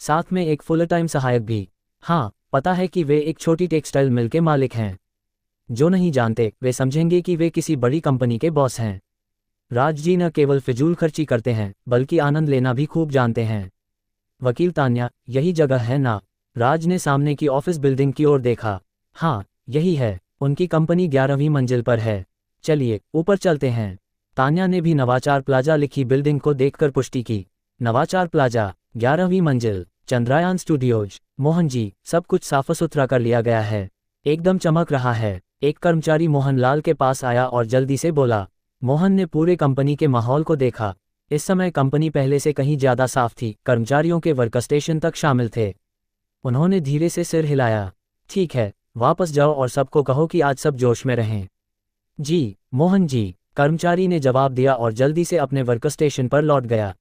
S2: साथ में एक फुल टाइम सहायक भी। हाँ, पता है कि वे एक छोटी टेक्सटाइल मिल के मालिक हैं। जो नहीं जानते वे समझेंगे कि वे किसी बड़ी कंपनी के बॉस हैं। राज जी न केवल फिजूल खर्ची करते हैं बल्कि आनंद लेना भी खूब जानते हैं। वकील तान्या, यही जगह है ना? राज ने सामने की ऑफिस बिल्डिंग की ओर देखा। हाँ, यही है। उनकी कंपनी 11वीं मंजिल पर है। चलिए ऊपर चलते हैं। तान्या ने भी नवाचार प्लाजा लिखी बिल्डिंग को देखकर पुष्टि की। नवाचार प्लाजा, 11वीं मंजिल, चंद्रयान स्टूडियोज। मोहन जी, सब कुछ साफ सुथरा कर लिया गया है, एकदम चमक रहा है। एक कर्मचारी मोहनलाल के पास आया और जल्दी से बोला। मोहन ने पूरे कंपनी के माहौल को देखा। इस समय कंपनी पहले से कहीं ज्यादा साफ थी, कर्मचारियों के वर्कस्टेशन तक शामिल थे। उन्होंने धीरे से सिर हिलाया। ठीक है, वापस जाओ और सबको कहो कि आज सब जोश में रहें। जी मोहन जी, कर्मचारी ने जवाब दिया और जल्दी से अपने वर्कस्टेशन पर लौट गया।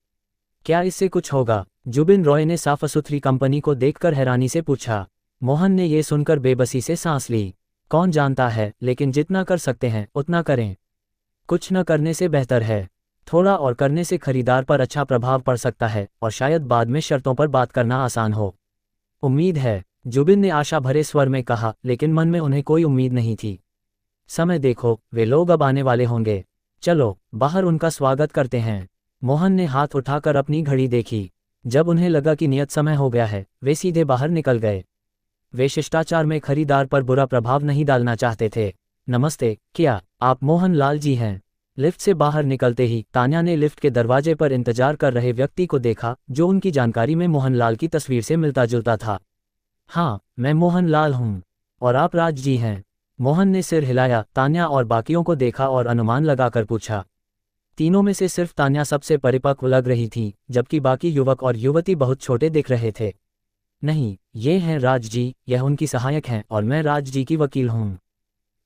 S2: क्या इससे कुछ होगा? जुबिन रॉय ने साफ सुथरी कंपनी को देखकर हैरानी से पूछा। मोहन ने यह सुनकर बेबसी से सांस ली। कौन जानता है, लेकिन जितना कर सकते हैं उतना करें। कुछ न करने से बेहतर है। थोड़ा और करने से खरीदार पर अच्छा प्रभाव पड़ सकता है और शायद बाद में शर्तों पर बात करना आसान हो। उम्मीद है, जुबिन ने आशा भरे स्वर में कहा, लेकिन मन में उन्हें कोई उम्मीद नहीं थी। समय देखो, वे लोग अब आने वाले होंगे। चलो बाहर उनका स्वागत करते हैं। मोहन ने हाथ उठाकर अपनी घड़ी देखी। जब उन्हें लगा कि नियत समय हो गया है, वे सीधे बाहर निकल गए। वे शिष्टाचार में खरीदार पर बुरा प्रभाव नहीं डालना चाहते थे। नमस्ते, क्या आप मोहन लाल जी हैं? लिफ्ट से बाहर निकलते ही तान्या ने लिफ्ट के दरवाजे पर इंतजार कर रहे व्यक्ति को देखा, जो उनकी जानकारी में मोहनलाल की तस्वीर से मिलता जुलता था। हाँ, मैं मोहनलाल हूँ। और आप राज जी हैं? मोहन ने सिर हिलाया। तान्या और बाकियों को देखा और अनुमान लगाकर पूछा। तीनों में से सिर्फ तान्या सबसे परिपक्व लग रही थी, जबकि बाकी युवक और युवती बहुत छोटे दिख रहे थे। नहीं, ये हैं राज जी, यह उनकी सहायक हैं और मैं राज जी की वकील हूँ।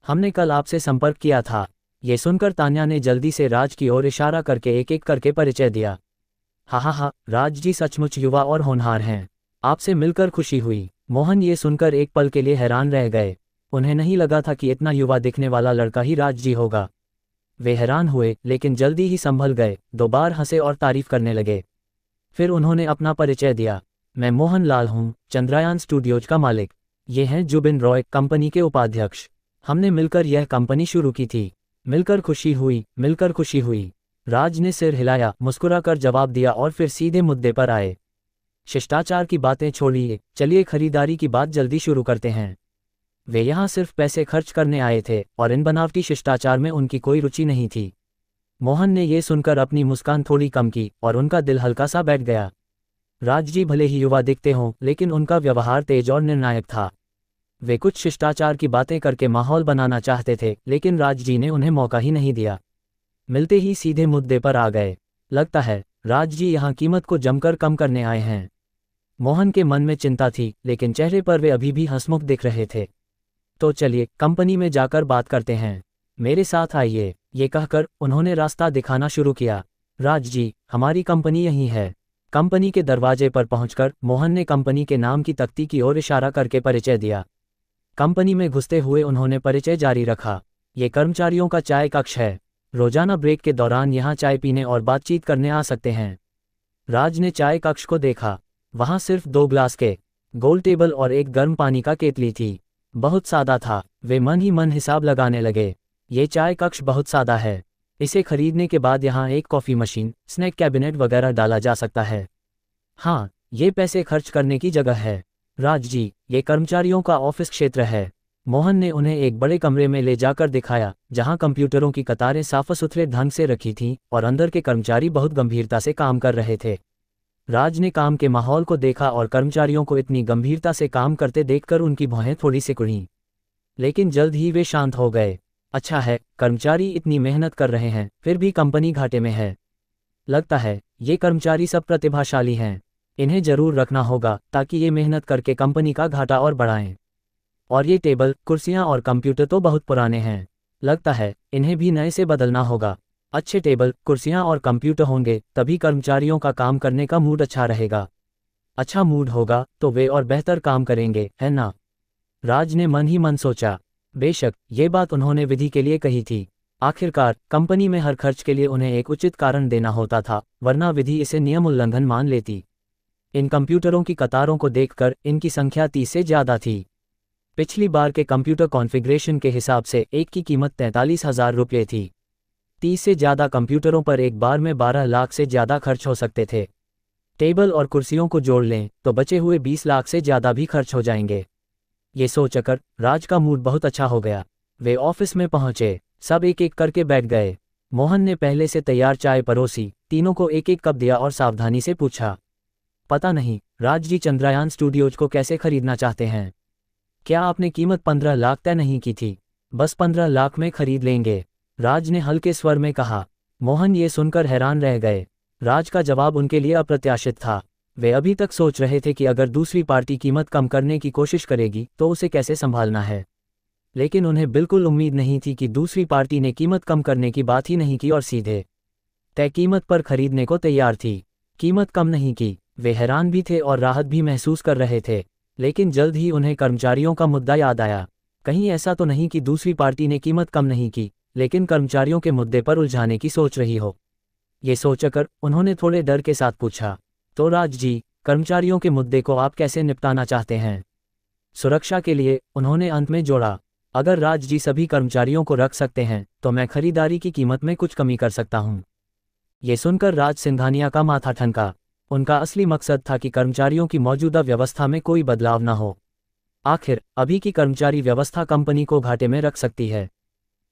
S2: हमने कल आपसे संपर्क किया था। ये सुनकर तान्या ने जल्दी से राज की ओर इशारा करके एक एक करके परिचय दिया। हा, राज जी सचमुच युवा और होनहार हैं। आपसे मिलकर खुशी हुई। मोहन ये सुनकर एक पल के लिए हैरान रह गए। उन्हें नहीं लगा था कि इतना युवा दिखने वाला लड़का ही राज जी होगा। वे हैरान हुए, लेकिन जल्दी ही संभल गए, 2 बार हंसे और तारीफ करने लगे। फिर उन्होंने अपना परिचय दिया। मैं मोहन लाल हूँ, चंद्रयान स्टूडियोज का मालिक। ये हैं जुबिन रॉय, कंपनी के उपाध्यक्ष। हमने मिलकर यह कंपनी शुरू की थी। मिलकर खुशी हुई, मिलकर खुशी हुई। राज ने सिर हिलाया, मुस्कुराकर जवाब दिया और फिर सीधे मुद्दे पर आए। शिष्टाचार की बातें छोड़िए, चलिए खरीदारी की बात जल्दी शुरू करते हैं। वे यहाँ सिर्फ पैसे खर्च करने आए थे और इन बनावटी शिष्टाचार में उनकी कोई रुचि नहीं थी। मोहन ने यह सुनकर अपनी मुस्कान थोड़ी कम की और उनका दिल हल्का सा बैठ गया। राज जी भले ही युवा दिखते हों, लेकिन उनका व्यवहार तेज और निर्णायक था। वे कुछ शिष्टाचार की बातें करके माहौल बनाना चाहते थे, लेकिन राज जी ने उन्हें मौका ही नहीं दिया। मिलते ही सीधे मुद्दे पर आ गए। लगता है राज जी यहाँ कीमत को जमकर कम करने आए हैं। मोहन के मन में चिंता थी, लेकिन चेहरे पर वे अभी भी हंसमुख दिख रहे थे। तो चलिए कंपनी में जाकर बात करते हैं, मेरे साथ आइए। ये कहकर उन्होंने रास्ता दिखाना शुरू किया। राज जी, हमारी कंपनी यहीं है। कंपनी के दरवाजे पर पहुंचकर मोहन ने कंपनी के नाम की तख्ती की ओर इशारा करके परिचय दिया। कंपनी में घुसते हुए उन्होंने परिचय जारी रखा। ये कर्मचारियों का चाय कक्ष है। रोजाना ब्रेक के दौरान यहाँ चाय पीने और बातचीत करने आ सकते हैं। राज ने चाय कक्ष को देखा। वहाँ सिर्फ 2 ग्लास के गोल टेबल और एक गर्म पानी का केतली थी। बहुत सादा था। वे मन ही मन हिसाब लगाने लगे। ये चाय कक्ष बहुत सादा है। इसे खरीदने के बाद यहाँ एक कॉफ़ी मशीन, स्नैक कैबिनेट वगैरह डाला जा सकता है। हाँ, ये पैसे खर्च करने की जगह है। राज जी, ये कर्मचारियों का ऑफिस क्षेत्र है। मोहन ने उन्हें एक बड़े कमरे में ले जाकर दिखाया, जहाँ कंप्यूटरों की कतारें साफ सुथरे ढंग से रखी थीं और अंदर के कर्मचारी बहुत गंभीरता से काम कर रहे थे। राज ने काम के माहौल को देखा और कर्मचारियों को इतनी गंभीरता से काम करते देखकर उनकी भौहें थोड़ी सिकुड़ी, लेकिन जल्द ही वे शांत हो गए। अच्छा है, कर्मचारी इतनी मेहनत कर रहे हैं, फिर भी कंपनी घाटे में है। लगता है ये कर्मचारी सब प्रतिभाशाली हैं। इन्हें जरूर रखना होगा ताकि ये मेहनत करके कंपनी का घाटा और बढ़ाएं। और ये टेबल, कुर्सियां और कंप्यूटर तो बहुत पुराने हैं। लगता है इन्हें भी नए से बदलना होगा। अच्छे टेबल, कुर्सियां और कंप्यूटर होंगे तभी कर्मचारियों का काम करने का मूड अच्छा रहेगा। अच्छा मूड होगा तो वे और बेहतर काम करेंगे, है ना? राज ने मन ही मन सोचा। बेशक ये बात उन्होंने विधि के लिए कही थी। आखिरकार कंपनी में हर खर्च के लिए उन्हें एक उचित कारण देना होता था, वरना विधि इसे नियम उल्लंघन मान लेती। इन कंप्यूटरों की कतारों को देखकर इनकी संख्या 30 से ज़्यादा थी। पिछली बार के कंप्यूटर कॉन्फ़िगरेशन के हिसाब से एक की कीमत 43,000 रुपये थी। 30 से ज़्यादा कंप्यूटरों पर एक बार में 12 लाख से ज़्यादा खर्च हो सकते थे। टेबल और कुर्सियों को जोड़ लें तो बचे हुए 20 लाख से ज़्यादा भी खर्च हो जाएंगे। ये सोचकर राज का मूड बहुत अच्छा हो गया। वे ऑफिस में पहुंचे, सब एक एक करके बैठ गए। मोहन ने पहले से तैयार चाय परोसी, तीनों को एक एक कप दिया और सावधानी से पूछा, पता नहीं राज जी चंद्रयान स्टूडियोज को कैसे खरीदना चाहते हैं? क्या आपने कीमत 15 लाख तय नहीं की थी? बस 15 लाख में खरीद लेंगे, राज ने हल्के स्वर में कहा। मोहन ये सुनकर हैरान रह गए। राज का जवाब उनके लिए अप्रत्याशित था। वे अभी तक सोच रहे थे कि अगर दूसरी पार्टी कीमत कम करने की कोशिश करेगी तो उसे कैसे संभालना है, लेकिन उन्हें बिल्कुल उम्मीद नहीं थी कि दूसरी पार्टी ने कीमत कम करने की बात ही नहीं की और सीधे तय कीमत पर खरीदने को तैयार थी। कीमत कम नहीं की। वे हैरान भी थे और राहत भी महसूस कर रहे थे, लेकिन जल्द ही उन्हें कर्मचारियों का मुद्दा याद आया। कहीं ऐसा तो नहीं कि दूसरी पार्टी ने कीमत कम नहीं की लेकिन कर्मचारियों के मुद्दे पर उलझाने की सोच रही हो। ये सोचकर उन्होंने थोड़े डर के साथ पूछा, तो राज जी, कर्मचारियों के मुद्दे को आप कैसे निपटाना चाहते हैं? सुरक्षा के लिए उन्होंने अंत में जोड़ा, अगर राज जी सभी कर्मचारियों को रख सकते हैं तो मैं खरीदारी की कीमत में कुछ कमी कर सकता हूं। ये सुनकर राज सिंघानिया का माथा ठनका। उनका असली मकसद था कि कर्मचारियों की मौजूदा व्यवस्था में कोई बदलाव न हो। आखिर अभी की कर्मचारी व्यवस्था कंपनी को घाटे में रख सकती है।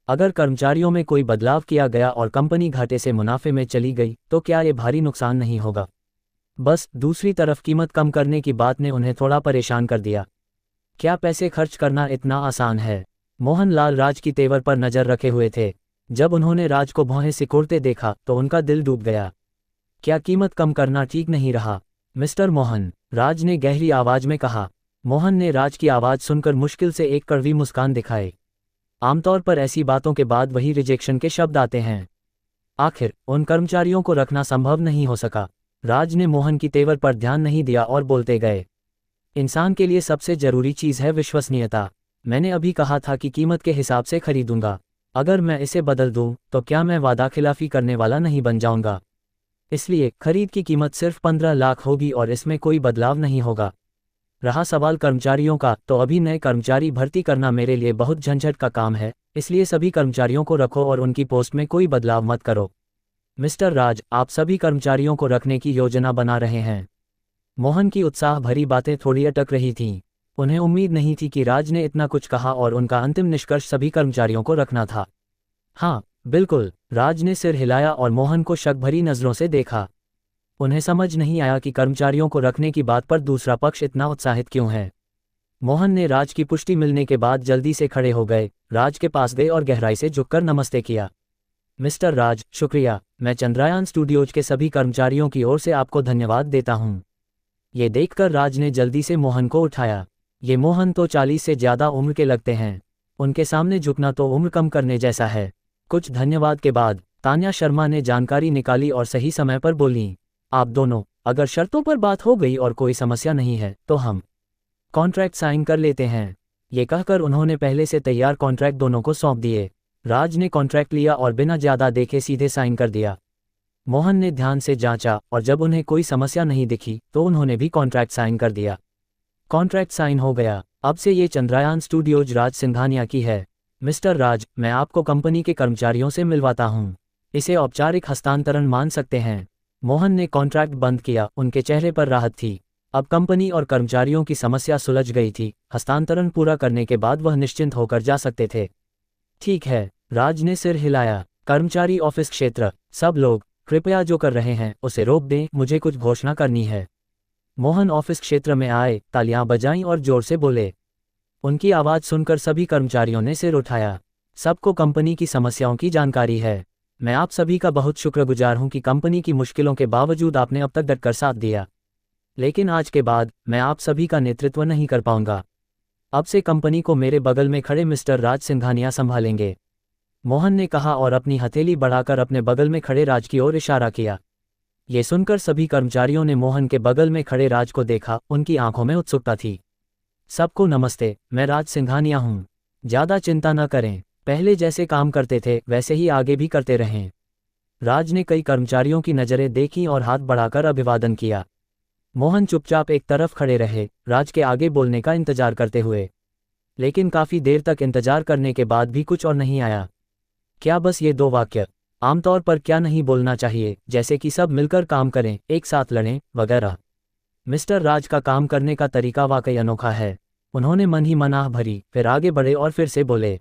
S2: अगर कर्मचारियों में कोई बदलाव किया गया और कंपनी घाटे से मुनाफे में चली गई तो क्या ये भारी नुकसान नहीं होगा? बस दूसरी तरफ कीमत कम करने की बात ने उन्हें थोड़ा परेशान कर दिया। क्या पैसे खर्च करना इतना आसान है? मोहन लाल राज की तेवर पर नजर रखे हुए थे। जब उन्होंने राज को भौहें सिकोड़ते देखा तो उनका दिल डूब गया। क्या कीमत कम करना ठीक नहीं रहा, मिस्टर मोहन? राज ने गहरी आवाज में कहा। मोहन ने राज की आवाज सुनकर मुश्किल से एक कड़वी मुस्कान दिखाई। आमतौर पर ऐसी बातों के बाद वही रिजेक्शन के शब्द आते हैं। आखिर उन कर्मचारियों को रखना संभव नहीं हो सका। राज ने मोहन की तेवर पर ध्यान नहीं दिया और बोलते गए, इंसान के लिए सबसे जरूरी चीज है विश्वसनीयता। मैंने अभी कहा था कि कीमत के हिसाब से खरीदूंगा। अगर मैं इसे बदल दूं तो क्या मैं वादा खिलाफी करने वाला नहीं बन जाऊंगा? इसलिए खरीद की कीमत सिर्फ 15 लाख होगी और इसमें कोई बदलाव नहीं होगा। रहा सवाल कर्मचारियों का, तो अभी नए कर्मचारी भर्ती करना मेरे लिए बहुत झंझट का काम है, इसलिए सभी कर्मचारियों को रखो और उनकी पोस्ट में कोई बदलाव मत करो। मिस्टर राज, आप सभी कर्मचारियों को रखने की योजना बना रहे हैं? मोहन की उत्साह भरी बातें थोड़ी अटक रही थीं। उन्हें उम्मीद नहीं थी कि राज ने इतना कुछ कहा और उनका अंतिम निष्कर्ष सभी कर्मचारियों को रखना था। हाँ बिल्कुल, राज ने सिर हिलाया और मोहन को शक भरी नजरों से देखा। उन्हें समझ नहीं आया कि कर्मचारियों को रखने की बात पर दूसरा पक्ष इतना उत्साहित क्यों है। मोहन ने राज की पुष्टि मिलने के बाद जल्दी से खड़े हो गए, राज के पास गए और गहराई से झुककर नमस्ते किया। मिस्टर राज, शुक्रिया। मैं चंद्रयान स्टूडियोज के सभी कर्मचारियों की ओर से आपको धन्यवाद देता हूँ। ये देखकर राज ने जल्दी से मोहन को उठाया। ये मोहन तो 40 से ज़्यादा उम्र के लगते हैं, उनके सामने झुकना तो उम्र कम करने जैसा है। कुछ धन्यवाद के बाद तान्या शर्मा ने जानकारी निकाली और सही समय पर बोली, आप दोनों, अगर शर्तों पर बात हो गई और कोई समस्या नहीं है तो हम कॉन्ट्रैक्ट साइन कर लेते हैं। ये कहकर उन्होंने पहले से तैयार कॉन्ट्रैक्ट दोनों को सौंप दिए। राज ने कॉन्ट्रैक्ट लिया और बिना ज़्यादा देखे सीधे साइन कर दिया। मोहन ने ध्यान से जांचा और जब उन्हें कोई समस्या नहीं दिखी तो उन्होंने भी कॉन्ट्रैक्ट साइन कर दिया। कॉन्ट्रैक्ट साइन हो गया। अब से ये चंद्रयान स्टूडियोज राज सिंघानिया की है। मिस्टर राज, मैं आपको कंपनी के कर्मचारियों से मिलवाता हूँ। इसे औपचारिक हस्तांतरण मान सकते हैं। मोहन ने कॉन्ट्रैक्ट बंद किया, उनके चेहरे पर राहत थी। अब कंपनी और कर्मचारियों की समस्या सुलझ गई थी। हस्तांतरण पूरा करने के बाद वह निश्चिंत होकर जा सकते थे। ठीक है, राज ने सिर हिलाया। कर्मचारी ऑफिस क्षेत्र, सब लोग कृपया जो कर रहे हैं उसे रोक दें, मुझे कुछ घोषणा करनी है। मोहन ऑफिस क्षेत्र में आए, तालियां बजाईं और जोर से बोले। उनकी आवाज़ सुनकर सभी कर्मचारियों ने सिर उठाया। सबको कंपनी की समस्याओं की जानकारी है। मैं आप सभी का बहुत शुक्रगुजार हूं कि कंपनी की मुश्किलों के बावजूद आपने अब तक डटकर साथ दिया। लेकिन आज के बाद मैं आप सभी का नेतृत्व नहीं कर पाऊंगा। अब से कंपनी को मेरे बगल में खड़े मिस्टर राज सिंघानिया संभालेंगे, मोहन ने कहा और अपनी हथेली बढ़ाकर अपने बगल में खड़े राज की ओर इशारा किया। ये सुनकर सभी कर्मचारियों ने मोहन के बगल में खड़े राज को देखा। उनकी आंखों में उत्सुकता थी। सबको नमस्ते, मैं राज सिंघानिया हूँ। ज्यादा चिंता न करें, पहले जैसे काम करते थे वैसे ही आगे भी करते रहें। राज ने कई कर्मचारियों की नजरें देखीं और हाथ बढ़ाकर अभिवादन किया। मोहन चुपचाप एक तरफ खड़े रहे, राज के आगे बोलने का इंतजार करते हुए। लेकिन काफी देर तक इंतजार करने के बाद भी कुछ और नहीं आया। क्या बस ये 2 वाक्य? आमतौर पर क्या नहीं बोलना चाहिए, जैसे कि सब मिलकर काम करें, एक साथ लड़ें, वगैरह। मिस्टर राज का काम करने का तरीका वाकई अनोखा है। उन्होंने मन ही मन आह भरी, फिर आगे बढ़े और फिर से बोले,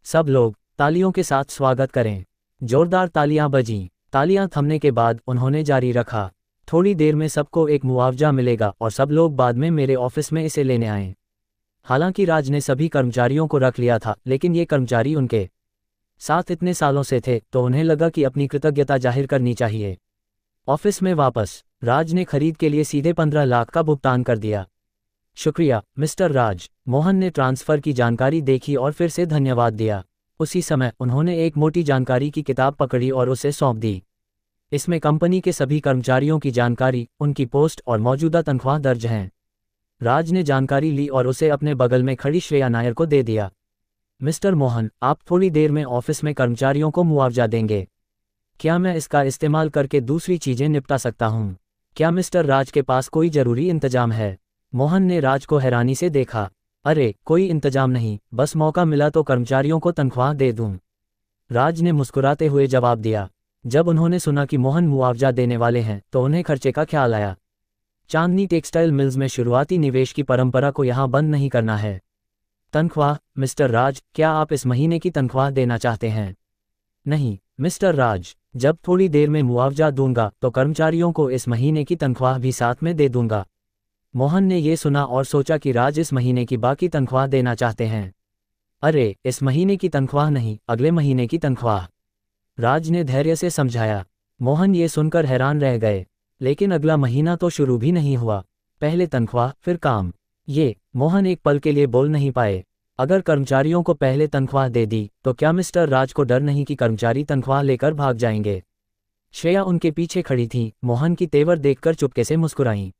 S2: सब लोग तालियों के साथ स्वागत करें। जोरदार तालियां बजीं। तालियां थमने के बाद उन्होंने जारी रखा, थोड़ी देर में सबको एक मुआवजा मिलेगा और सब लोग बाद में मेरे ऑफिस में इसे लेने आएं। हालांकि राज ने सभी कर्मचारियों को रख लिया था, लेकिन ये कर्मचारी उनके साथ इतने सालों से थे तो उन्हें लगा कि अपनी कृतज्ञता जाहिर करनी चाहिए। ऑफिस में वापस राज ने खरीद के लिए सीधे 15 लाख का भुगतान कर दिया। शुक्रिया मिस्टर राज। मोहन ने ट्रांसफर की जानकारी देखी और फिर से धन्यवाद दिया। उसी समय उन्होंने एक मोटी जानकारी की किताब पकड़ी और उसे सौंप दी। इसमें कंपनी के सभी कर्मचारियों की जानकारी, उनकी पोस्ट और मौजूदा तनख्वाह दर्ज हैं। राज ने जानकारी ली और उसे अपने बगल में खड़ी श्रेया नायर को दे दिया। मिस्टर मोहन, आप थोड़ी देर में ऑफिस में कर्मचारियों को मुआवजा देंगे। क्या मैं इसका इस्तेमाल करके दूसरी चीजें निपटा सकता हूँ? क्या मिस्टर राज के पास कोई जरूरी इंतजाम है? मोहन ने राज को हैरानी से देखा। अरे कोई इंतजाम नहीं, बस मौका मिला तो कर्मचारियों को तनख्वाह दे दूं। राज ने मुस्कुराते हुए जवाब दिया। जब उन्होंने सुना कि मोहन मुआवजा देने वाले हैं तो उन्हें खर्चे का ख्याल आया। चांदनी टेक्सटाइल मिल्स में शुरुआती निवेश की परंपरा को यहाँ बंद नहीं करना है। तनख्वाह? मिस्टर राज, क्या आप इस महीने की तनख्वाह देना चाहते हैं? नहीं मिस्टर राज, जब थोड़ी देर में मुआवजा दूंगा तो कर्मचारियों को इस महीने की तनख्वाह भी साथ में दे दूंगा। मोहन ने ये सुना और सोचा कि राज इस महीने की बाकी तनख्वाह देना चाहते हैं। अरे इस महीने की तनख्वाह नहीं, अगले महीने की तनख्वाह, राज ने धैर्य से समझाया। मोहन ये सुनकर हैरान रह गए। लेकिन अगला महीना तो शुरू भी नहीं हुआ, पहले तनख्वाह फिर काम। ये मोहन एक पल के लिए बोल नहीं पाए। अगर कर्मचारियों को पहले तनख्वाह दे दी तो क्या मिस्टर राज को डर नहीं कि कर्मचारी तनख्वाह लेकर भाग जाएंगे? श्रेया उनके पीछे खड़ी थी, मोहन की तेवर देखकर चुपके से मुस्कुराईं।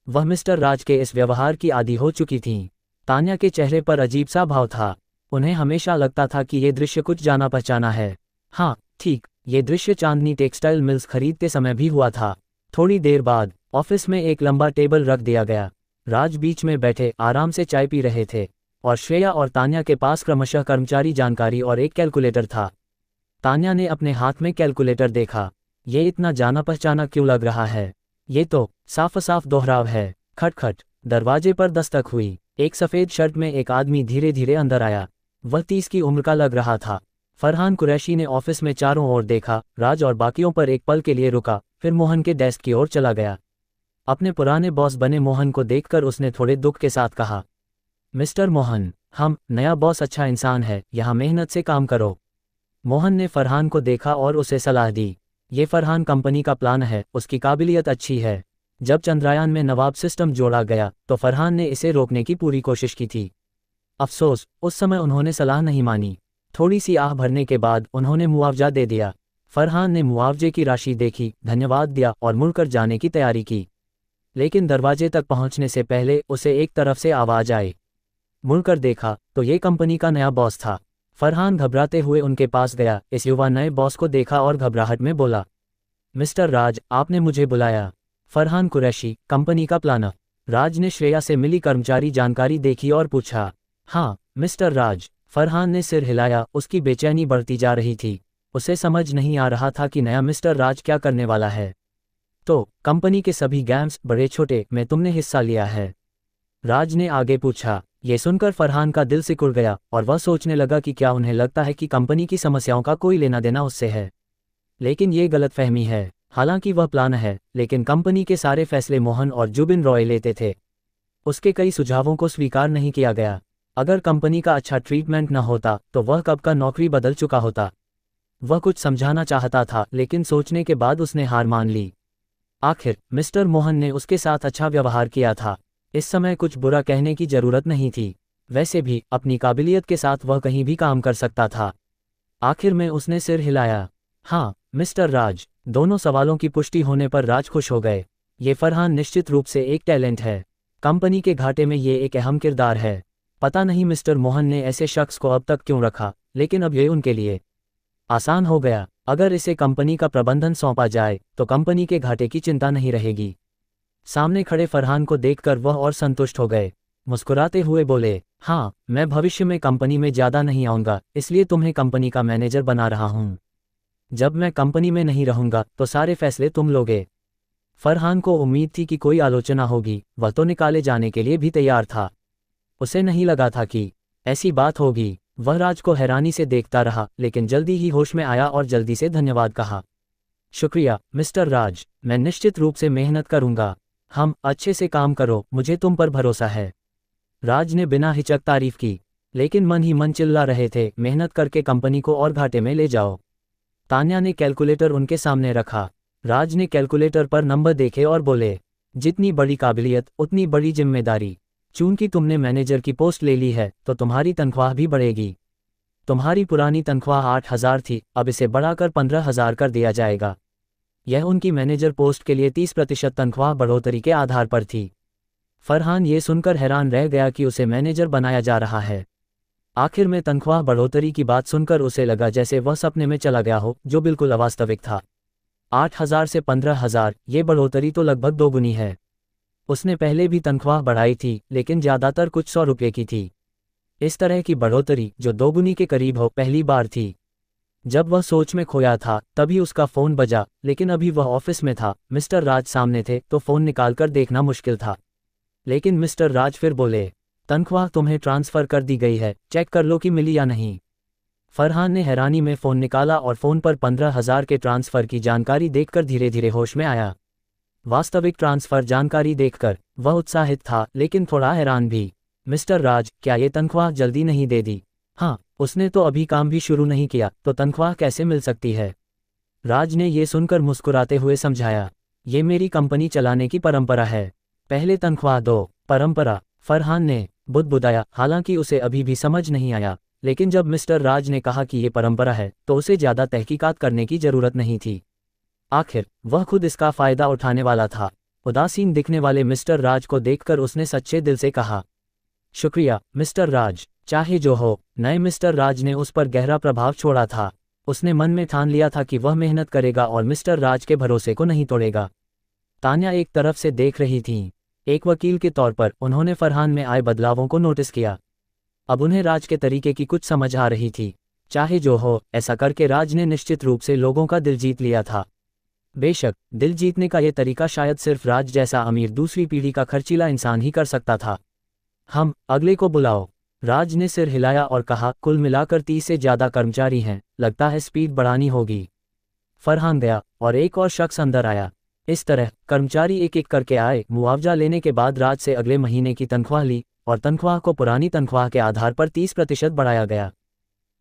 S2: वह मिस्टर राज के इस व्यवहार की आदी हो चुकी थीं। तान्या के चेहरे पर अजीब सा भाव था। उन्हें हमेशा लगता था कि ये दृश्य कुछ जाना पहचाना है। हाँ ठीक, ये दृश्य चांदनी टेक्सटाइल मिल्स खरीदते समय भी हुआ था। थोड़ी देर बाद ऑफिस में एक लंबा टेबल रख दिया गया। राज बीच में बैठे आराम से चाय पी रहे थे और श्रेया और तान्या के पास क्रमशः कर्मचारी जानकारी और एक कैलकुलेटर था। तान्या ने अपने हाथ में कैलकुलेटर देखा। ये इतना जाना पहचाना क्यों लग रहा है? ये तो साफ साफ दोहराव है। खटखट, दरवाजे पर दस्तक हुई। एक सफेद शर्ट में एक आदमी धीरे धीरे अंदर आया। वह 30 की उम्र का लग रहा था। फरहान कुरैशी ने ऑफिस में चारों ओर देखा, राज और बाकियों पर एक पल के लिए रुका, फिर मोहन के डेस्क की ओर चला गया। अपने पुराने बॉस बने मोहन को देखकर उसने थोड़े दुख के साथ कहा, मिस्टर मोहन, नया बॉस अच्छा इंसान है, यहाँ मेहनत से काम करो। मोहन ने फरहान को देखा और उसे सलाह दी। ये फरहान कंपनी का प्लान है, उसकी काबिलियत अच्छी है। जब चंद्रयान में नवाब सिस्टम जोड़ा गया तो फरहान ने इसे रोकने की पूरी कोशिश की थी। अफसोस, उस समय उन्होंने सलाह नहीं मानी। थोड़ी सी आह भरने के बाद उन्होंने मुआवजा दे दिया। फरहान ने मुआवजे की राशि देखी, धन्यवाद दिया और मुड़कर जाने की तैयारी की। लेकिन दरवाजे तक पहुंचने से पहले उसे एक तरफ से आवाज आई। मुड़कर देखा तो ये कंपनी का नया बॉस था। फरहान घबराते हुए उनके पास गया, इस युवा नए बॉस को देखा और घबराहट में बोला, मिस्टर राज, आपने मुझे बुलाया? फरहान कुरैशी, कंपनी का प्लानर। राज ने श्रेया से मिली कर्मचारी जानकारी देखी और पूछा। हाँ मिस्टर राज। फरहान ने सिर हिलाया, उसकी बेचैनी बढ़ती जा रही थी। उसे समझ नहीं आ रहा था कि नया मिस्टर राज क्या करने वाला है। तो कंपनी के सभी गेम्स, बड़े छोटे, में तुमने हिस्सा लिया है? राज ने आगे पूछा। ये सुनकर फरहान का दिल सिकुड़ गया और वह सोचने लगा कि क्या उन्हें लगता है कि कंपनी की समस्याओं का कोई लेना देना उससे है। लेकिन ये गलतफहमी है। हालांकि वह प्लान है, लेकिन कंपनी के सारे फैसले मोहन और जुबिन रॉय लेते थे। उसके कई सुझावों को स्वीकार नहीं किया गया। अगर कंपनी का अच्छा ट्रीटमेंट न होता तो वह कब का नौकरी बदल चुका होता। वह कुछ समझाना चाहता था, लेकिन सोचने के बाद उसने हार मान ली। आखिर मिस्टर मोहन ने उसके साथ अच्छा व्यवहार किया था। इस समय कुछ बुरा कहने की जरूरत नहीं थी। वैसे भी अपनी काबिलियत के साथ वह कहीं भी काम कर सकता था। आखिर में उसने सिर हिलाया। हाँ मिस्टर राज। दोनों सवालों की पुष्टि होने पर राज खुश हो गए। ये फरहान निश्चित रूप से एक टैलेंट है। कंपनी के घाटे में ये एक अहम किरदार है। पता नहीं मिस्टर मोहन ने ऐसे शख्स को अब तक क्यों रखा, लेकिन अब ये उनके लिए आसान हो गया। अगर इसे कंपनी का प्रबंधन सौंपा जाए तो कंपनी के घाटे की चिंता नहीं रहेगी। सामने खड़े फरहान को देखकर वह और संतुष्ट हो गए। मुस्कुराते हुए बोले, हाँ, मैं भविष्य में कंपनी में ज़्यादा नहीं आऊँगा, इसलिए तुम्हें कंपनी का मैनेजर बना रहा हूँ। जब मैं कंपनी में नहीं रहूँगा तो सारे फैसले तुम लोगे। फरहान को उम्मीद थी कि कोई आलोचना होगी, वह तो निकाले जाने के लिए भी तैयार था। उसे नहीं लगा था कि ऐसी बात होगी। वह राज को हैरानी से देखता रहा, लेकिन जल्दी ही होश में आया और जल्दी से धन्यवाद कहा। शुक्रिया मिस्टर राज, मैं निश्चित रूप से मेहनत करूंगा। हम अच्छे से काम करो, मुझे तुम पर भरोसा है। राज ने बिना हिचक तारीफ की, लेकिन मन ही मन चिल्ला रहे थे, मेहनत करके कंपनी को और घाटे में ले जाओ। तान्या ने कैलकुलेटर उनके सामने रखा। राज ने कैलकुलेटर पर नंबर देखे और बोले, जितनी बड़ी काबिलियत उतनी बड़ी जिम्मेदारी। चूंकि तुमने मैनेजर की पोस्ट ले ली है तो तुम्हारी तनख्वाह भी बढ़ेगी। तुम्हारी पुरानी तनख्वाह 8,000 थी, अब इसे बढ़ाकर 15,000 कर दिया जाएगा। यह उनकी मैनेजर पोस्ट के लिए 30% तनख्वाह बढ़ोतरी के आधार पर थी। फरहान ये सुनकर हैरान रह गया कि उसे मैनेजर बनाया जा रहा है। आखिर में तनख्वाह बढ़ोतरी की बात सुनकर उसे लगा जैसे वह सपने में चला गया हो, जो बिल्कुल अवास्तविक था। 8,000 से 15,000, ये बढ़ोतरी तो लगभग दोगुनी है। उसने पहले भी तनख्वाह बढ़ाई थी, लेकिन ज़्यादातर कुछ 100 रुपये की थी। इस तरह की बढ़ोतरी जो दोगुनी के करीब हो, पहली बार थी। जब वह सोच में खोया था तभी उसका फ़ोन बजा, लेकिन अभी वह ऑफिस में था। मिस्टर राज सामने थे तो फ़ोन निकालकर देखना मुश्किल था। लेकिन मिस्टर राज फिर बोले, तनख्वाह तुम्हें ट्रांसफ़र कर दी गई है, चेक कर लो कि मिली या नहीं। फरहान ने हैरानी में फ़ोन निकाला और फ़ोन पर 15,000 के ट्रांसफ़र की जानकारी देखकर धीरे धीरे होश में आया। वास्तविक ट्रांसफ़र जानकारी देखकर वह उत्साहित था, लेकिन थोड़ा हैरान भी। मिस्टर राज, क्या ये तनख्वाह जल्दी नहीं दे दी? हाँ, उसने तो अभी काम भी शुरू नहीं किया, तो तनख्वाह कैसे मिल सकती है? राज ने ये सुनकर मुस्कुराते हुए समझाया, ये मेरी कंपनी चलाने की परंपरा है, पहले तनख्वाह दो। परंपरा? फरहान ने बुदबुदाया, हालांकि उसे अभी भी समझ नहीं आया। लेकिन जब मिस्टर राज ने कहा कि ये परंपरा है तो उसे ज़्यादा तहकीकात करने की ज़रूरत नहीं थी। आखिर वह खुद इसका फ़ायदा उठाने वाला था। उदासीन दिखने वाले मिस्टर राज को देखकर उसने सच्चे दिल से कहा, शुक्रिया मिस्टर राज, चाहे जो हो। नए मिस्टर राज ने उस पर गहरा प्रभाव छोड़ा था। उसने मन में ठान लिया था कि वह मेहनत करेगा और मिस्टर राज के भरोसे को नहीं तोड़ेगा। तान्या एक तरफ से देख रही थीं। एक वकील के तौर पर उन्होंने फरहान में आए बदलावों को नोटिस किया। अब उन्हें राज के तरीके की कुछ समझ आ रही थी। चाहे जो हो, ऐसा करके राज ने निश्चित रूप से लोगों का दिल जीत लिया था। बेशक दिल जीतने का ये तरीका शायद सिर्फ राज जैसा अमीर दूसरी पीढ़ी का खर्चीला इंसान ही कर सकता था। हम अगले को बुलाओ। राज ने सिर हिलाया और कहा, कुल मिलाकर 30 से ज़्यादा कर्मचारी हैं, लगता है स्पीड बढ़ानी होगी। फरहान गया और एक और शख्स अंदर आया। इस तरह कर्मचारी एक एक करके आए। मुआवजा लेने के बाद राज से अगले महीने की तनख्वाह ली और तनख्वाह को पुरानी तनख्वाह के आधार पर 30% बढ़ाया गया।